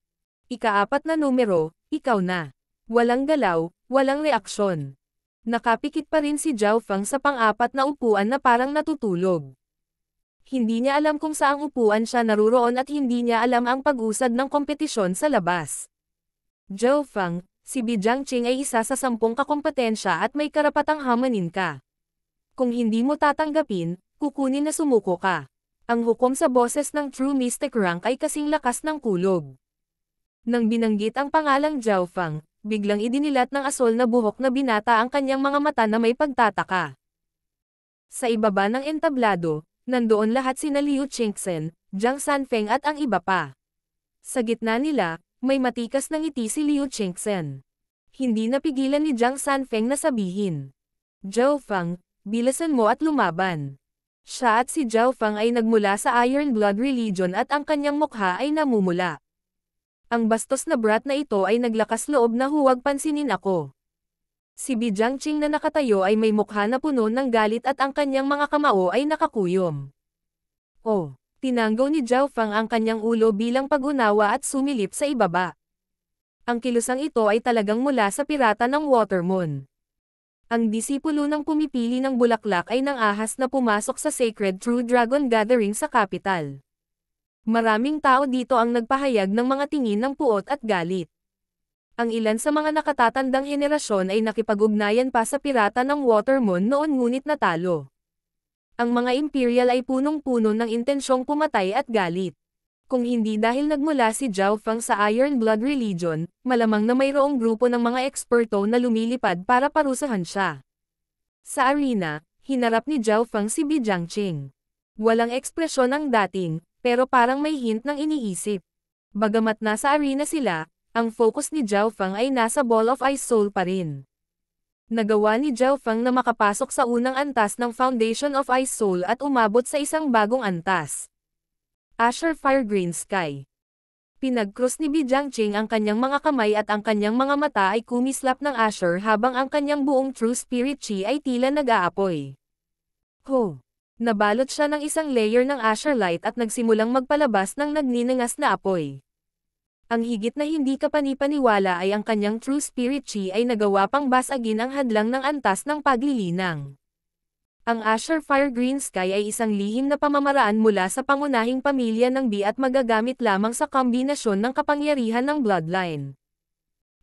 Ika-4 na numero, ikaw na. Walang galaw, walang reaksyon. Nakapikit pa rin si Zhao Feng sa pang-4 na upuan na parang natutulog. Hindi niya alam kung saang upuan siya naruroon at hindi niya alam ang pag-usad ng kompetisyon sa labas. Zhao Feng, si B Jiangqing ay isa sa 10 kakompetensya at may karapatang hamanin ka. Kung hindi mo tatanggapin, kukunin na sumuko ka. Ang hukom sa boses ng True Mystic Rank ay kasing lakas ng kulog. Nang binanggit ang pangalang Zhao Feng, biglang idinilat ng asol na buhok na binata ang kanyang mga mata na may pagtataka. Sa ibaba ng entablado, nandoon lahat sina Liu Qingxen, Jiang Sanfeng at ang iba pa. Sa gitna nila, may matikas na ngiti si Liu Qingxen. Hindi napigilan ni Jiang Sanfeng na sabihin, Zhao Feng, bilasan mo at lumaban. Siya at si Zhao Feng ay nagmula sa Iron Blood Religion at ang kanyang mukha ay namumula. Ang bastos na brat na ito ay naglakas loob na huwag pansinin ako. Si Bi Jiangqing na nakatayo ay may mukha na puno ng galit at ang kanyang mga kamao ay nakakuyom. Oh, tinanggaw ni Zhao Feng ang kanyang ulo bilang pag-unawa at sumilip sa ibaba. Ang kilusang ito ay talagang mula sa pirata ng Watermoon. Ang disipulo ng pumipili ng bulaklak ay ng ahas na pumasok sa Sacred True Dragon Gathering sa capital. Maraming tao dito ang nagpahayag ng mga tingin ng puot at galit. Ang ilan sa mga nakatatandang henerasyon ay nakipag-ugnayan pa sa pirata ng Watermoon noon ngunit natalo. Ang mga Imperial ay punong-puno ng intensyong pumatay at galit. Kung hindi dahil nagmula si Zhao Feng sa Iron Blood Religion, malamang na mayroong grupo ng mga eksperto na lumilipad para parusahan siya. Sa arena, hinarap ni Zhao Feng si Bi Jiangqing. Walang ekspresyon ang dating, pero parang may hint ng iniisip. Bagamat nasa arena sila, ang focus ni Zhao Feng ay nasa Ball of Ice Soul pa rin. Nagawa ni Zhao Feng na makapasok sa unang antas ng Foundation of Ice Soul at umabot sa isang bagong antas. Asher Fire Green Sky. Pinag-cross ni Bi Jiangqing ang kanyang mga kamay at ang kanyang mga mata ay kumislap ng Asher habang ang kanyang buong True Spirit Chi ay tila nag-aapoy. Ho! Nabalot siya ng isang layer ng Asher Light at nagsimulang magpalabas ng nagniningas na apoy. Ang higit na hindi kapanipaniwala ay ang kanyang True Spirit Chi ay nagawa pang basagin ang hadlang ng antas ng paglilinang. Ang Asher Fire Green Sky ay isang lihim na pamamaraan mula sa pangunahing pamilya ng Bi at magagamit lamang sa kombinasyon ng kapangyarihan ng Bloodline.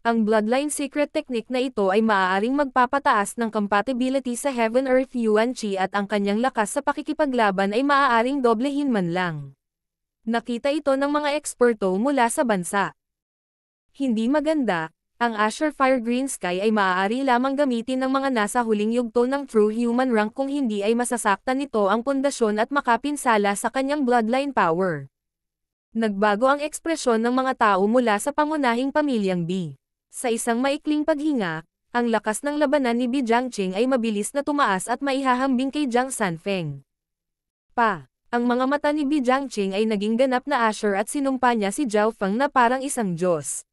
Ang Bloodline Secret Technique na ito ay maaaring magpapataas ng compatibility sa Heaven-Earth Yuan Chi at ang kanyang lakas sa pakikipaglaban ay maaaring doblehin man lang. Nakita ito ng mga eksperto mula sa bansa. Hindi maganda. Ang Asher Fire Green Sky ay maaari lamang gamitin ng mga nasa huling yugto ng True Human Rank kung hindi ay masasaktan nito ang pundasyon at makapinsala sa kanyang bloodline power. Nagbago ang ekspresyon ng mga tao mula sa pangunahing pamilyang Bi. Sa isang maikling paghinga, ang lakas ng labanan ni Bi Jiangqing ay mabilis na tumaas at maihahambing kay Jiang Sanfeng. Ang mga mata ni Bi Jiangqing ay naging ganap na Asher at sinumpa niya si Zhao Feng na parang isang Diyos.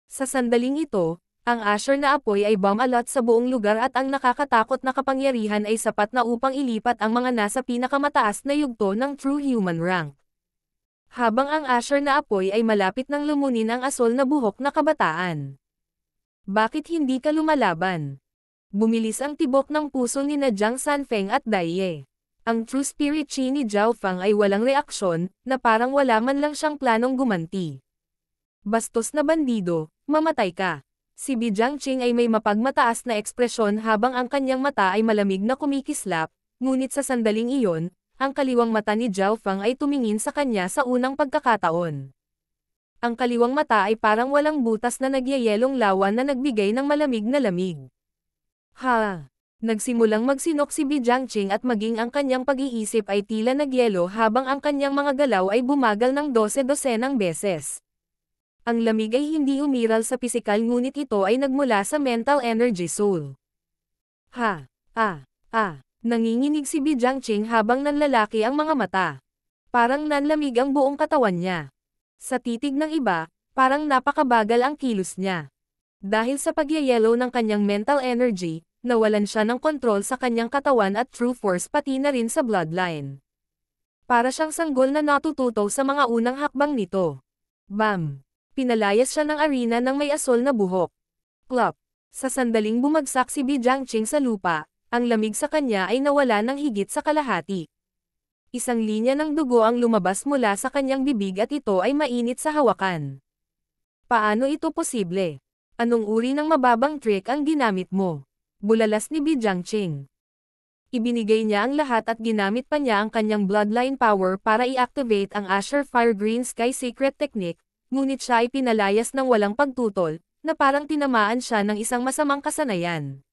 Sa sandaling ito, ang Asher na apoy ay bumalot sa buong lugar at ang nakakatakot na kapangyarihan ay sapat na upang ilipat ang mga nasa pinakamataas na yugto ng True Human Rank. Habang ang Asher na apoy ay malapit nang lumunin ang asol na buhok na kabataan. Bakit hindi ka lumalaban? Bumilis ang tibok ng puso ni na Jiang Sanfeng at Dai Ye. Ang True Spirit Chi ni Zhao Feng ay walang reaksyon, na parang wala man lang siyang planong gumanti. Bastos na bandido, mamatay ka. Si Bi Jiangqing ay may mapagmataas na ekspresyon habang ang kanyang mata ay malamig na kumikislap, ngunit sa sandaling iyon, ang kaliwang mata ni Zhao Feng ay tumingin sa kanya sa unang pagkakataon. Ang kaliwang mata ay parang walang butas na nagyayelong lawan na nagbigay ng malamig na lamig. Nagsimulang magsinok si Bi Jiangqing at maging ang kanyang pag-iisip ay tila nagyelo habang ang kanyang mga galaw ay bumagal ng 12-dosenang beses. Ang lamig ay hindi umiral sa pisikal ngunit ito ay nagmula sa mental energy soul. Nanginginig si Bi Jiangqing habang nanlalaki ang mga mata. Parang nanlamig ang buong katawan niya. Sa titig ng iba, parang napakabagal ang kilos niya. Dahil sa pagyayelo ng kanyang mental energy, nawalan siya ng kontrol sa kanyang katawan at true force pati na rin sa bloodline. Para siyang sanggol na natututo sa mga unang hakbang nito. Bam! Pinalayas siya ng arena ng may asol na buhok. Plop! Sa sandaling bumagsak si Bi Jiangqing sa lupa, ang lamig sa kanya ay nawala ng higit sa kalahati. Isang linya ng dugo ang lumabas mula sa kanyang bibig at ito ay mainit sa hawakan. Paano ito posible? Anong uri ng mababang trick ang ginamit mo? Bulalas ni Bi Jiangqing. Ibinigay niya ang lahat at ginamit pa niya ang kanyang bloodline power para i-activate ang Asher Fire Green Sky Secret Technique, ngunit siya ay pinalayas ng walang pagtutol, na parang tinamaan siya ng isang masamang kasanayan.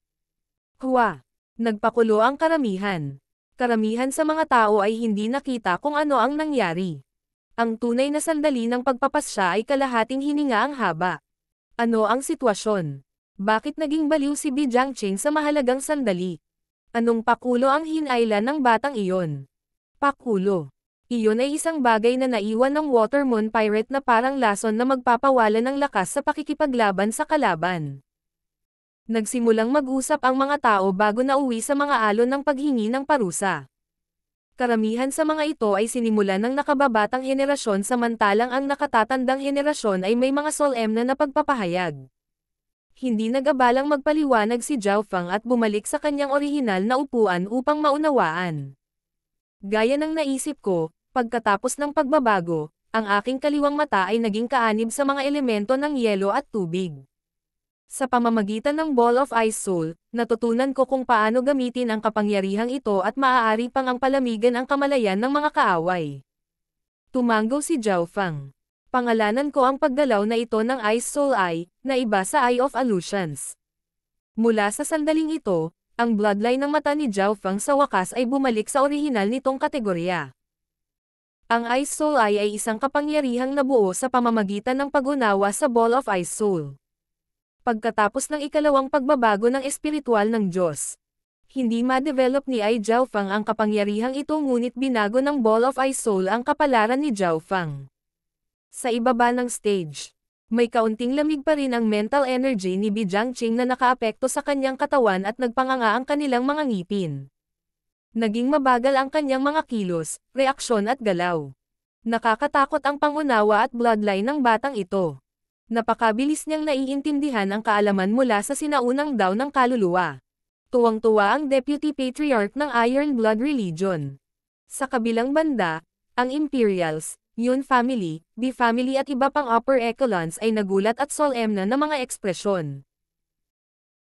Nagpakulo ang karamihan. Karamihan sa mga tao ay hindi nakita kung ano ang nangyari. Ang tunay na sandali ng pagpapasya ay kalahating hininga ang haba. Ano ang sitwasyon? Bakit naging baliw si Bi Jiangqing sa mahalagang sandali? Anong pakulo ang hinailan ng batang iyon? Pakulo. Iyon ay isang bagay na naiwan ng Watermoon Pirate na parang lason na magpapawala ng lakas sa pakikipaglaban sa kalaban. Nagsimulang mag-usap ang mga tao bago nauwi sa mga alon ng paghingi ng parusa. Karamihan sa mga ito ay sinimulan ng nakababatang henerasyon samantalang ang nakatatandang henerasyon ay may mga solemn na pagpapahayag. Hindi nag-abalang magpaliwanag si Zhao Feng at bumalik sa kanyang orihinal na upuan upang maunawaan. Gaya ng naisip ko, pagkatapos ng pagbabago, ang aking kaliwang mata ay naging kaanib sa mga elemento ng yelo at tubig. Sa pamamagitan ng Ball of Ice Soul, natutunan ko kung paano gamitin ang kapangyarihang ito at maaari pang ang palamigan ang kamalayan ng mga kaaway. Tumango si Zhao Feng. Pangalanan ko ang paggalaw na ito ng Ice Soul Eye, na iba sa Eye of Illusions. Mula sa sandaling ito, ang bloodline ng mata ni Zhao Feng sa wakas ay bumalik sa orihinal nitong kategorya. Ang Ice Soul Eye ay isang kapangyarihang nabuo sa pamamagitan ng pag-unawa sa Ball of Ice Soul. Pagkatapos ng ikalawang pagbabago ng espiritual ng Diyos, hindi ma-develop ni Zhao Feng ang kapangyarihang ito ngunit binago ng Ball of Ice Soul ang kapalaran ni Zhao Feng. Sa ibaba ng stage, may kaunting lamig pa rin ang mental energy ni Bi Jiangqing na nakaapekto sa kanyang katawan at nagpanganga ang kanilang mga ngipin. Naging mabagal ang kanyang mga kilos, reaksyon at galaw. Nakakatakot ang pangunawa at bloodline ng batang ito. Napakabilis niyang naiintindihan ang kaalaman mula sa sinaunang daw ng kaluluwa. Tuwang-tuwa ang Deputy Patriarch ng Iron Blood Religion. Sa kabilang banda, ang Imperials, Yun Family, B Family at iba pang upper echelons ay nagulat at solemn na mga ekspresyon.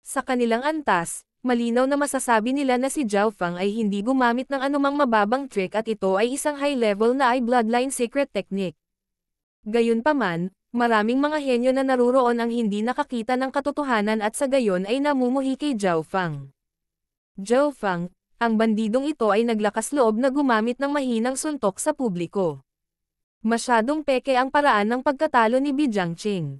Sa kanilang antas, malinaw na masasabi nila na si Zhao Feng ay hindi gumamit ng anumang mababang trick at ito ay isang high-level na bloodline secret technique. Gayunpaman, maraming mga henyo na naruroon ang hindi nakakita ng katotohanan at sa gayon ay namumuhi kay Zhao Feng. Zhao Feng, ang bandidong ito ay naglakas loob na gumamit ng mahinang suntok sa publiko. Masyadong peke ang paraan ng pagkatalo ni Bi Jiangqing.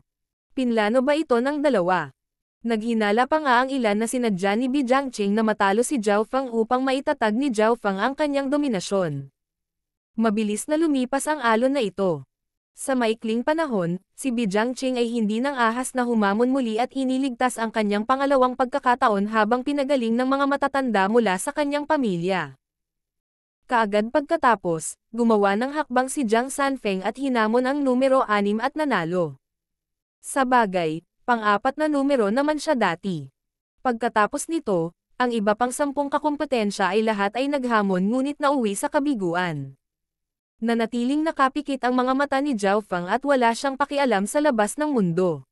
Pinlano ba ito ng dalawa? Naghinala pa nga ang ilan na sinadya ni Bi Jiangqing na matalo si Zhao Feng upang maitatag ni Zhao Feng ang kanyang dominasyon. Mabilis na lumipas ang alon na ito. Sa maikling panahon, si Bi Jiangqing ay hindi nang ahas na humamon muli at iniligtas ang kanyang pangalawang pagkakataon habang pinagaling ng mga matatanda mula sa kanyang pamilya. Kaagad pagkatapos, gumawa ng hakbang si Jiang Sanfeng at hinamon ang numero 6 at nanalo. Sa bagay, pang-4 na numero naman siya dati. Pagkatapos nito, ang iba pang 10 kakumpetensya ay lahat ay naghamon ngunit nauwi sa kabiguan. Nanatiling nakapikit ang mga mata ni Zhao Feng at wala siyang pakialam sa labas ng mundo.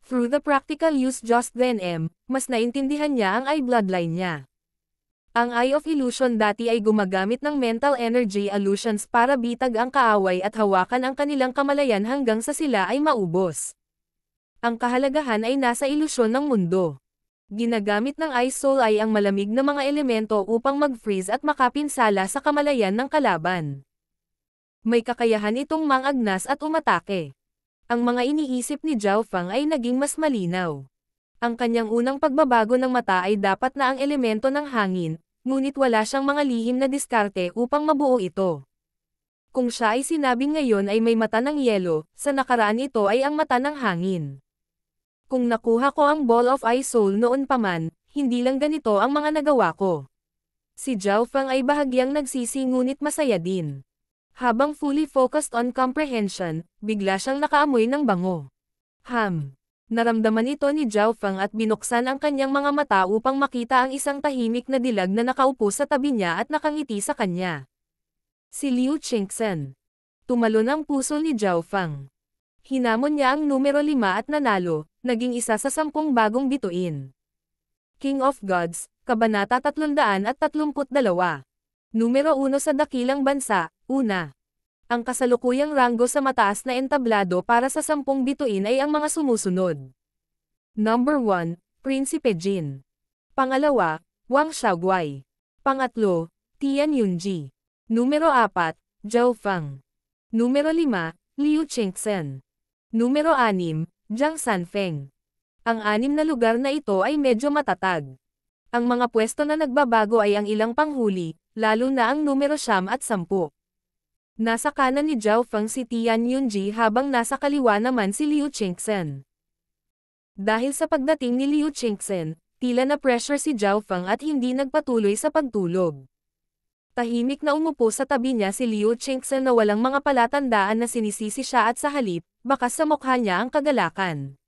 Through the practical use just then mas naintindihan niya ang bloodline niya. Ang Eye of Illusion dati ay gumagamit ng mental energy illusions para bitag ang kaaway at hawakan ang kanilang kamalayan hanggang sa sila ay maubos. Ang kahalagahan ay nasa ilusyon ng mundo. Ginagamit ng Ice Soul ay ang malamig na mga elemento upang mag-freeze at makapinsala sa kamalayan ng kalaban. May kakayahan itong mangagnas at umatake. Ang mga iniisip ni Zhao Feng ay naging mas malinaw. Ang kanyang unang pagbabago ng mata ay dapat na ang elemento ng hangin, ngunit wala siyang mga lihim na diskarte upang mabuo ito. Kung siya ay sinabing ngayon ay may mata ng yelo, sa nakaraan ito ay ang mata ng hangin. Kung nakuha ko ang Ball of Ice Soul noon pa man, hindi lang ganito ang mga nagawa ko. Si Zhao Feng ay bahagyang nagsisi ngunit masaya din. Habang fully focused on comprehension, bigla siyang nakaamoy ng bango. Naramdaman ito ni Zhao Feng at binuksan ang kanyang mga mata upang makita ang isang tahimik na dilag na nakaupo sa tabi niya at nakangiti sa kanya. Si Liu Qingxen. Tumalon ang puso ni Zhao Feng. Hinamon niya ang numero 5 at nanalo, naging isa sa 10 bagong bituin. King of Gods, Kabanata 332. Numero 1 sa dakilang bansa, una. Ang kasalukuyang ranggo sa mataas na entablado para sa 10 bituin ay ang mga sumusunod. Number 1, Prinsipe Jin. Pangalawa, Wang Xiaoguai. Pangatlo, Tian Yunji. Numero 4, Zhao Feng. Numero 5, Liu Qingxen. Numero 6, Jiang Sanfeng. Ang 6 na lugar na ito ay medyo matatag. Ang mga pwesto na nagbabago ay ang ilang panghuli, lalo na ang numero 9 at 10. Nasa kanan ni Zhao Feng si Tian Yunji habang nasa kaliwa naman si Liu Qingxen. Dahil sa pagdating ni Liu Qingxen, tila na pressure si Zhao Feng at hindi nagpatuloy sa pagtulog. Tahimik na umupo sa tabi niya si Liu Qingxen na walang mga palatandaan na sinisisi siya at sa halip, bakas sa mukha niya ang kagalakan.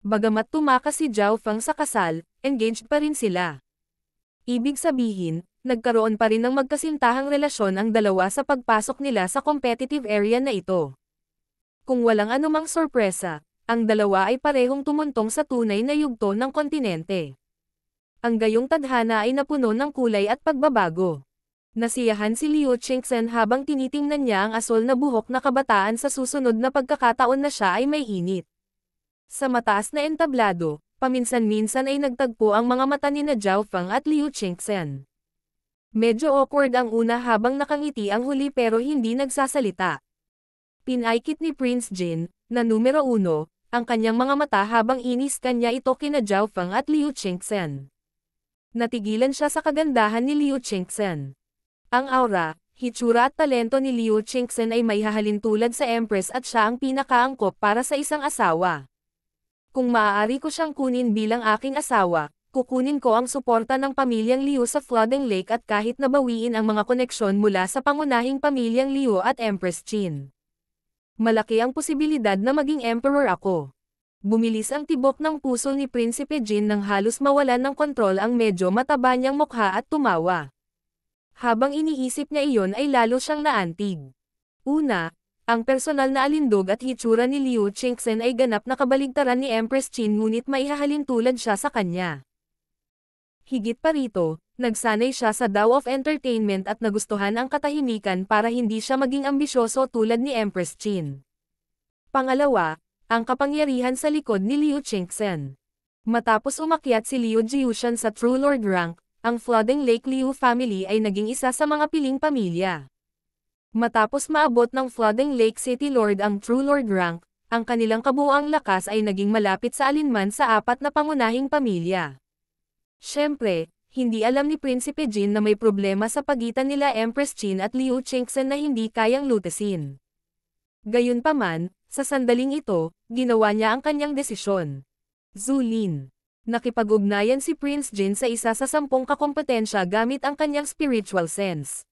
Bagamat tumakas si Zhao Feng sa kasal, engaged pa rin sila. Ibig sabihin, nagkaroon pa rin ng magkasintahang relasyon ang dalawa sa pagpasok nila sa competitive area na ito. Kung walang anumang sorpresa, ang dalawa ay parehong tumuntong sa tunay na yugto ng kontinente. Ang gayong tadhana ay napuno ng kulay at pagbabago. Nasiyahan si Liu Qingxen habang tinitingnan niya ang asol na buhok na kabataan sa susunod na pagkakataon na siya ay may init. Sa mataas na entablado, paminsan-minsan ay nagtagpo ang mga mata ni na Zhao Feng at Liu Qingxen. Medyo awkward ang una habang nakangiti ang huli pero hindi nagsasalita. Pinaikit ni Prince Jin, na numero 1, ang kanyang mga mata habang inis kanya ito kina Zhao Feng at Liu Qingxen. Natigilan siya sa kagandahan ni Liu Qingxen. Ang aura, hitsura at talento ni Liu Qingxen ay may hahalin tulad sa Empress at siya ang pinakaangkop para sa isang asawa. Kung maaari ko siyang kunin bilang aking asawa, kukunin ko ang suporta ng pamilyang Liu sa Flooding Lake at kahit nabawiin ang mga koneksyon mula sa pangunahing pamilyang Liu at Empress Qin. Malaki ang posibilidad na maging emperor ako. Bumilis ang tibok ng puso ni Prinsipe Jin nang halos mawalan ng kontrol ang medyo mataba niyang mukha at tumawa. Habang iniisip niya iyon ay lalo siyang naantig. Una, ang personal na alindog at hitsura ni Liu Qingxen ay ganap na kabaligtaran ni Empress Qin ngunit maihahalin tulad siya sa kanya. Higit pa rito, nagsanay siya sa Tao of Entertainment at nagustuhan ang katahimikan para hindi siya maging ambisyoso tulad ni Empress Qin. Pangalawa, ang kapangyarihan sa likod ni Liu Qingxen. Matapos umakyat si Liu Jiushan sa True Lord rank, ang Flooding Lake Liu family ay naging isa sa mga piling pamilya. Matapos maabot ng Flooding Lake City Lord ang True Lord rank, ang kanilang kabuuang lakas ay naging malapit sa alinman sa 4 na pangunahing pamilya. Siyempre, hindi alam ni Prinsipe Jin na may problema sa pagitan nila Empress Qin at Liu Qingxen na hindi kayang lutasin. Gayunpaman, sa sandaling ito, ginawa niya ang kanyang desisyon. Zulin. Nakipag-ugnayan si Prince Jin sa isa sa 10 kakompetensya gamit ang kanyang spiritual sense.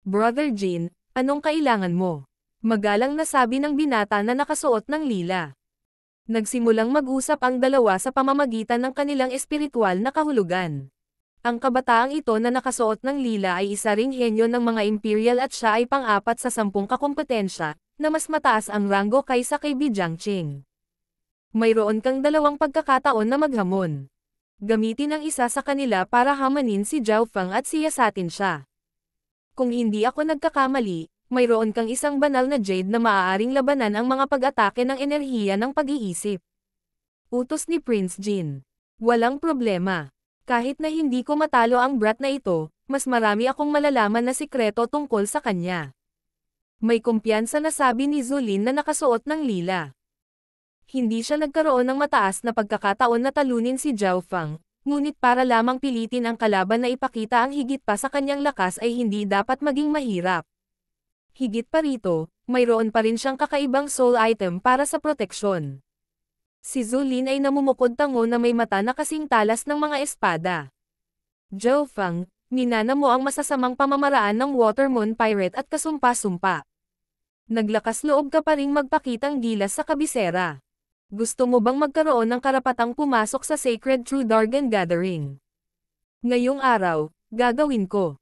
Brother Jin, anong kailangan mo? Magalang na sabi ng binata na nakasuot ng lila. Nagsimulang mag-usap ang dalawa sa pamamagitan ng kanilang espiritual na kahulugan. Ang kabataang ito na nakasuot ng lila ay isa ring henyo ng mga imperial at siya ay pang-4 sa 10 kakompetensya, na mas mataas ang ranggo kaysa kay Bijiangqing. Mayroon kang 2 pagkakataon na maghamon. Gamitin ang isa sa kanila para hamanin si Zhao Feng at siyasatin siya. Kung hindi ako nagkakamali, mayroon kang isang banal na jade na maaaring labanan ang mga pag-atake ng enerhiya ng pag-iisip. Utos ni Prince Jin. Walang problema. Kahit na hindi ko matalo ang brat na ito, mas marami akong malalaman na sikreto tungkol sa kanya. May kumpiyansa na sabi ni Zulin na nakasuot ng lila. Hindi siya nagkaroon ng mataas na pagkakataon na talunin si Zhao Feng, ngunit para lamang pilitin ang kalaban na ipakita ang higit pa sa kanyang lakas ay hindi dapat maging mahirap. Higit pa rito, mayroon pa rin siyang kakaibang soul item para sa proteksyon. Si Zulin ay namumukod tango na may mata na kasing talas ng mga espada. Zhao Feng, minana mo ang masasamang pamamaraan ng Water Moon Pirate at kasumpa-sumpa. Naglakas loob ka pa ring magpakitang gilas sa kabisera. Gusto mo bang magkaroon ng karapatang pumasok sa Sacred True Dargon Gathering? Ngayong araw, gagawin ko.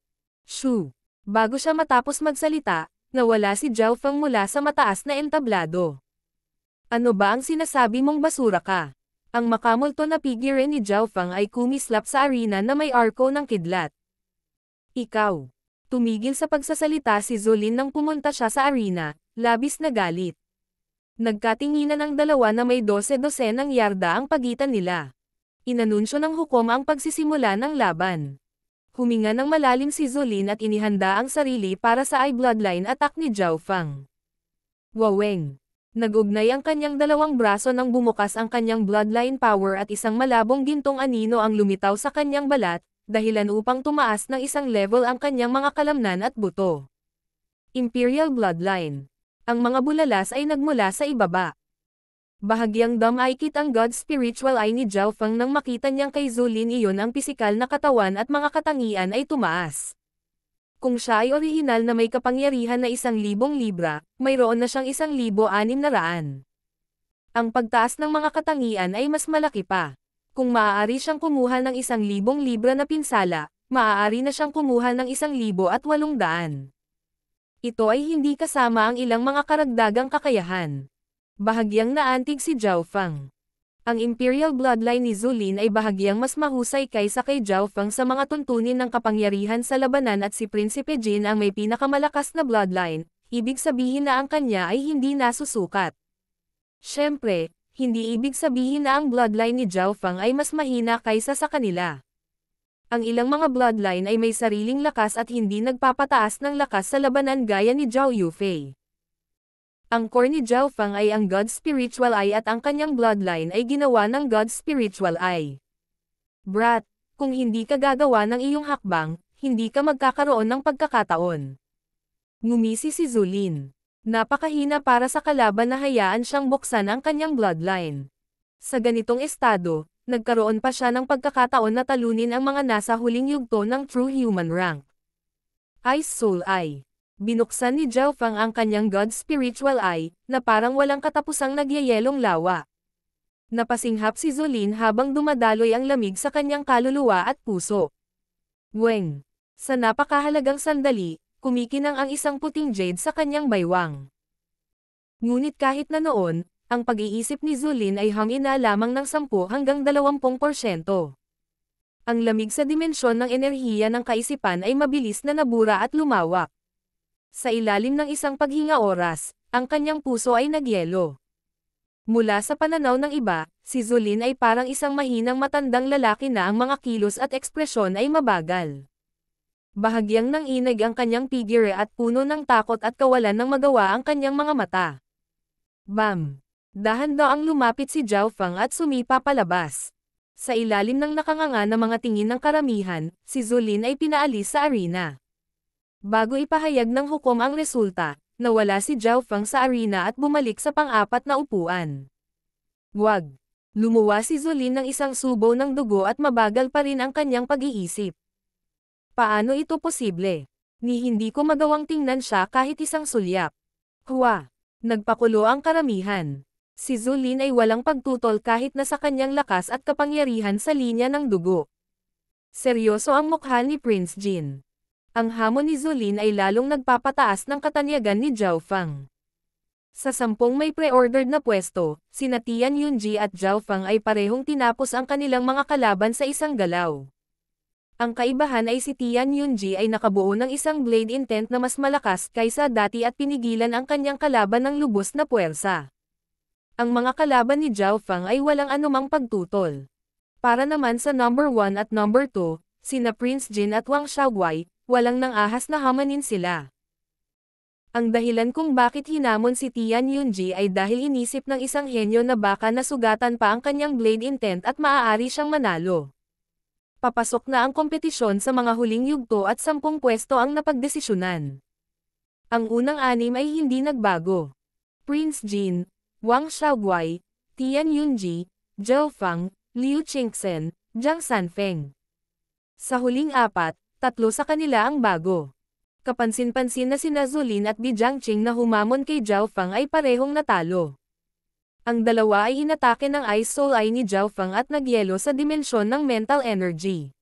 Shoo! Bago siya matapos magsalita, nawala si Zhao Feng mula sa mataas na entablado. Ano ba ang sinasabi mong basura ka? Ang makamulto na figure ni Zhao Feng ay kumislap sa arena na may arko ng kidlat. Ikaw. Tumigil sa pagsasalita si Zulin nang pumunta siya sa arena, labis na galit. Nagkatinginan ang dalawa na may 12-12 ng yarda ang pagitan nila. Inanunsyo ng hukom ang pagsisimula ng laban. Huminga ng malalim si Zulin at inihanda ang sarili para sa eye bloodline attack ni Zhao Feng. Waweng. Nagugnay ang kanyang dalawang braso nang bumukas ang kanyang bloodline power at isang malabong gintong anino ang lumitaw sa kanyang balat, dahilan upang tumaas ng isang level ang kanyang mga kalamnan at buto. Imperial Bloodline. Ang mga bulalas ay nagmula sa ibaba. Bahagyang dumaikit ang God Spiritual Eye ni Zhao Feng nang makita niyang kay Zulin iyon ang pisikal na katawan at mga katangian ay tumaas. Kung siya ay orihinal na may kapangyarihan na 1,000 libra, mayroon na siyang 1,600. Ang pagtaas ng mga katangian ay mas malaki pa. Kung maaari siyang kumuha ng 1,000 libra na pinsala, maaari na siyang kumuha ng 1,800. Ito ay hindi kasama ang ilang mga karagdagang kakayahan. Bahagyang naantig si Zhao Feng. Ang Imperial Bloodline ni Zulin ay bahagyang mas mahusay kaysa kay Zhao Feng sa mga tuntunin ng kapangyarihan sa labanan at si Prinsipe Jin ang may pinakamalakas na bloodline, ibig sabihin na ang kanya ay hindi nasusukat. Siyempre, hindi ibig sabihin na ang bloodline ni Zhao Feng ay mas mahina kaysa sa kanila. Ang ilang mga bloodline ay may sariling lakas at hindi nagpapataas ng lakas sa labanan gaya ni Zhao Yufei. Ang core ni Zhao Feng ay ang God Spiritual Eye at ang kanyang bloodline ay ginawa ng God Spiritual Eye. Brat, kung hindi ka gagawa ng iyong hakbang, hindi ka magkakaroon ng pagkakataon. Ngumisi si Zulin. Napakahina para sa kalaban na hayaan siyang buksan ang kanyang bloodline. Sa ganitong estado, nagkaroon pa siya ng pagkakataon na talunin ang mga nasa huling yugto ng True Human Rank. Ice Soul Eye. Binuksan ni Zhao Feng ang kanyang God Spiritual Eye, na parang walang katapusang nagyayelong lawa. Napasinghap si Zulin habang dumadaloy ang lamig sa kanyang kaluluwa at puso. Weng. Sa napakahalagang sandali, kumikinang ang isang puting jade sa kanyang baywang. Ngunit kahit na noon, ang pag-iisip ni Zulin ay hangina lamang ng 10 hanggang 20%. Ang lamig sa dimensyon ng enerhiya ng kaisipan ay mabilis na nabura at lumawak. Sa ilalim ng isang paghinga oras, ang kanyang puso ay nagyelo. Mula sa pananaw ng iba, si Zulin ay parang isang mahinang matandang lalaki na ang mga kilos at ekspresyon ay mabagal. Bahagyang nanginig ang kanyang figure at puno ng takot at kawalan ng magawa ang kanyang mga mata. Bam! Dahan-daang lumapit si Zhao Feng at sumipa palabas. Sa ilalim ng nakanganga na mga tingin ng karamihan, si Zulin ay pinaalis sa arena. Bago ipahayag ng hukom ang resulta, nawala si Zhao Feng sa arena at bumalik sa pang-apat na upuan. Wag! Lumuwa si Zulin ng isang subo ng dugo at mabagal pa rin ang kanyang pag-iisip. Paano ito posible? Ni hindi ko magawang tingnan siya kahit isang sulyap. Hua! Nagpakulo ang karamihan. Si Zulin ay walang pagtutol kahit na sa kanyang lakas at kapangyarihan sa linya ng dugo. Seryoso ang mukha ni Prince Jin. Ang hamon ni Zulin ay lalong nagpapataas ng katanyagan ni Zhao Feng. Sa 10 may pre-ordered na pwesto, sina Tian Yunji at Zhao Feng ay parehong tinapos ang kanilang mga kalaban sa isang galaw. Ang kaibahan ay si Tian Yunji ay nakabuo ng isang blade intent na mas malakas kaysa dati at pinigilan ang kanyang kalaban ng lubos na puwersa. Ang mga kalaban ni Zhao Feng ay walang anumang pagtutol. Para naman sa number 1 at number 2, sina Prince Jin at Wang Xiaoguai, walang nang ahas na hamanin sila. Ang dahilan kung bakit hinamon si Tian Yunji ay dahil inisip ng isang henyo na baka nasugatan pa ang kanyang blade intent at maaari siyang manalo. Papasok na ang kompetisyon sa mga huling yugto at 10 pwesto ang napagdesisyonan. Ang unang 6 ay hindi nagbago. Prince Jin, Wang Xiaoguai, Tian Yunji, Zhao Feng, Liu Qingxen, Zhang Sanfeng. Sa huling 4, 3 sa kanila ang bago. Kapansin-pansin na sina Zulin at Bi Jiangqing na humamon kay Zhao Feng ay parehong natalo. Ang dalawa ay inatake ng Ice Soul Eye ni Zhao Feng at nagyelo sa dimensyon ng mental energy.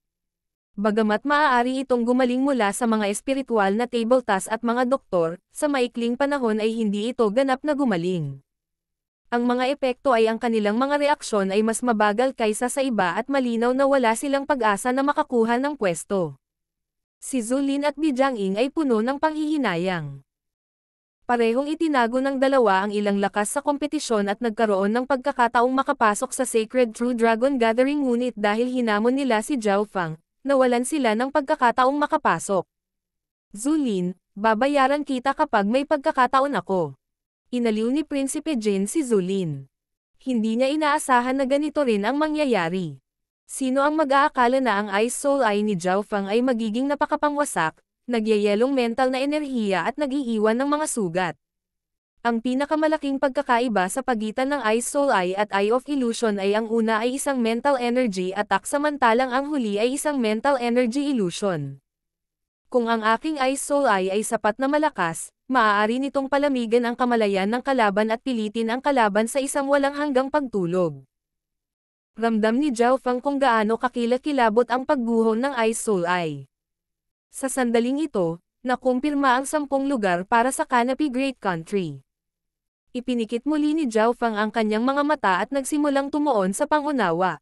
Bagamat maaari itong gumaling mula sa mga espiritual na table task at mga doktor, sa maikling panahon ay hindi ito ganap na gumaling. Ang mga epekto ay ang kanilang mga reaksyon ay mas mabagal kaysa sa iba at malinaw na wala silang pag-asa na makakuha ng pwesto. Si Zulin at Bi Jiangqing ay puno ng panghihinayang. Parehong itinago ng dalawa ang ilang lakas sa kompetisyon at nagkaroon ng pagkakataong makapasok sa Sacred True Dragon Gathering ngunit dahil hinamon nila si Zhao Feng, nawalan sila ng pagkakataong makapasok. Zulin, babayaran kita kapag may pagkakataon ako. Inaliw ni Prinsipe Jin si Zulin. Hindi niya inaasahan na ganito rin ang mangyayari. Sino ang mag-aakala na ang Ice Soul Eye ni Zhao Feng ay magiging napakapangwasak, nagyayelong mental na enerhiya at nag-iiwan ng mga sugat. Ang pinakamalaking pagkakaiba sa pagitan ng Ice Soul Eye at Eye of Illusion ay ang una ay isang mental energy attack samantalang ang huli ay isang mental energy illusion. Kung ang aking Ice Soul Eye ay sapat na malakas, maaari nitong palamigan ang kamalayan ng kalaban at pilitin ang kalaban sa isang walang hanggang pagtulog. Ramdam ni Zhao Feng kung gaano kakilakilabot ang pagguho ng Ice Soul Eye. Sa sandaling ito, nakumpirma ang 10 lugar para sa Canopy Great Country. Ipinikit muli ni Zhao Feng ang kanyang mga mata at nagsimulang tumuon sa pangunawa.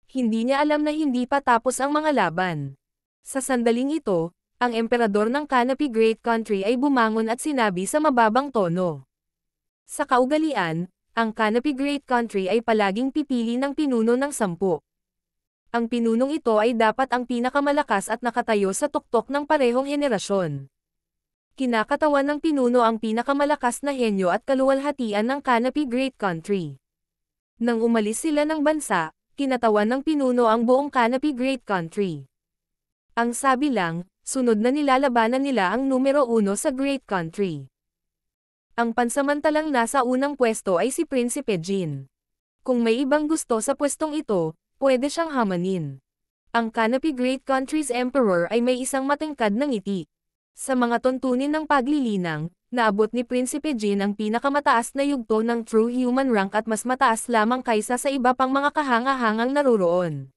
Hindi niya alam na hindi pa tapos ang mga laban. Sa sandaling ito, ang emperador ng Canopy Great Country ay bumangon at sinabi sa mababang tono. Sa kaugalian, ang Canopy Great Country ay palaging pipili ng pinuno ng 10. Ang pinunong ito ay dapat ang pinakamalakas at nakatayo sa tuktok ng parehong henerasyon. Kinakatawan ng pinuno ang pinakamalakas na henyo at kaluwalhatian ng Canopy Great Country. Nang umalis sila ng bansa, kinatawan ng pinuno ang buong Canopy Great Country. Ang sabi lang, sunod na nilalabanan nila ang numero 1 sa Great Country. Ang pansamantalang nasa unang pwesto ay si Prinsipe Jin. Kung may ibang gusto sa pwestong ito, pwede siyang hamanin. Ang Canopy Great Country's Emperor ay may isang matingkad na ngiti. Sa mga tuntunin ng paglilinang, naabot ni Prinsipe Jin ang pinakamataas na yugto ng True Human Rank at mas mataas lamang kaysa sa iba pang mga kahangahangang naruroon.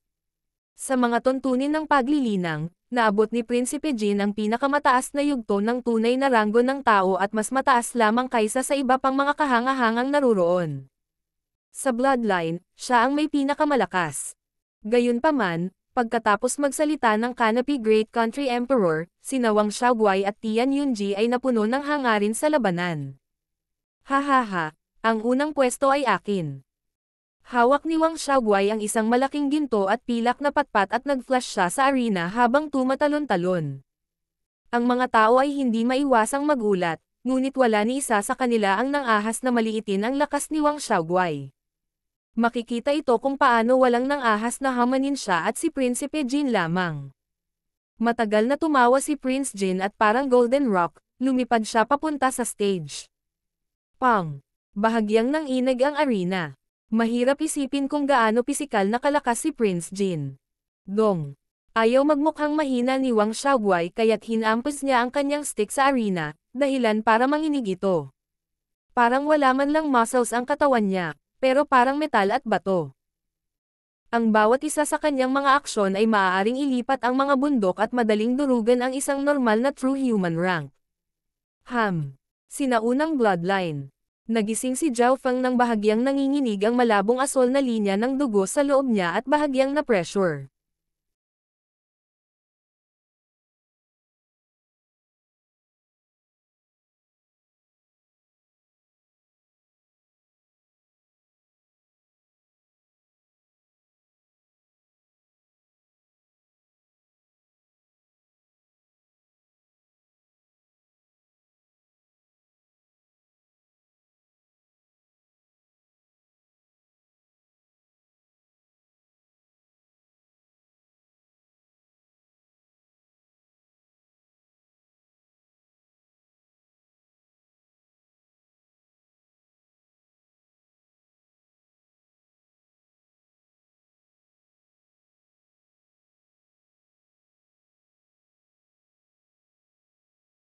Sa mga tuntunin ng paglilinang, naabot ni Prinsipe Jin ang pinakamataas na yugto ng tunay na ranggo ng tao at mas mataas lamang kaysa sa iba pang mga kahangahangang naruroon. Sa bloodline, siya ang may pinakamalakas. Gayunpaman, pagkatapos magsalita ng Canopy Great Country Emperor, sina Wang Xiaoguai at Tian Yunji ay napuno ng hangarin sa labanan. Hahaha, ang unang pwesto ay akin. Hawak ni Wang Xiaoguai ang isang malaking ginto at pilak na patpat at nag-flash siya sa arena habang tumatalon-talon. Ang mga tao ay hindi maiwasang magulat, ngunit wala ni isa sa kanila ang nangahas na maliitin ang lakas ni Wang Xiaoguai. Makikita ito kung paano walang nangahas na hamanin siya at si Prinsipe Jin lamang. Matagal na tumawa si Prince Jin at parang Golden Rock, lumipad siya papunta sa stage. Pang! Bahagyang nanginig ang arena. Mahirap isipin kung gaano pisikal na kalakas si Prince Jin. Dong. Ayaw magmukhang mahina ni Wang Xiaoguai kaya't hinampas niya ang kanyang stick sa arena, dahilan para manginig ito. Parang wala man lang muscles ang katawan niya, pero parang metal at bato. Ang bawat isa sa kanyang mga aksyon ay maaaring ilipat ang mga bundok at madaling durugan ang isang normal na true human rank. Sinaunang bloodline. Nagising si Zhao Feng nang bahagyang nanginginig ang malabong asol na linya ng dugo sa loob niya at bahagyang na pressure.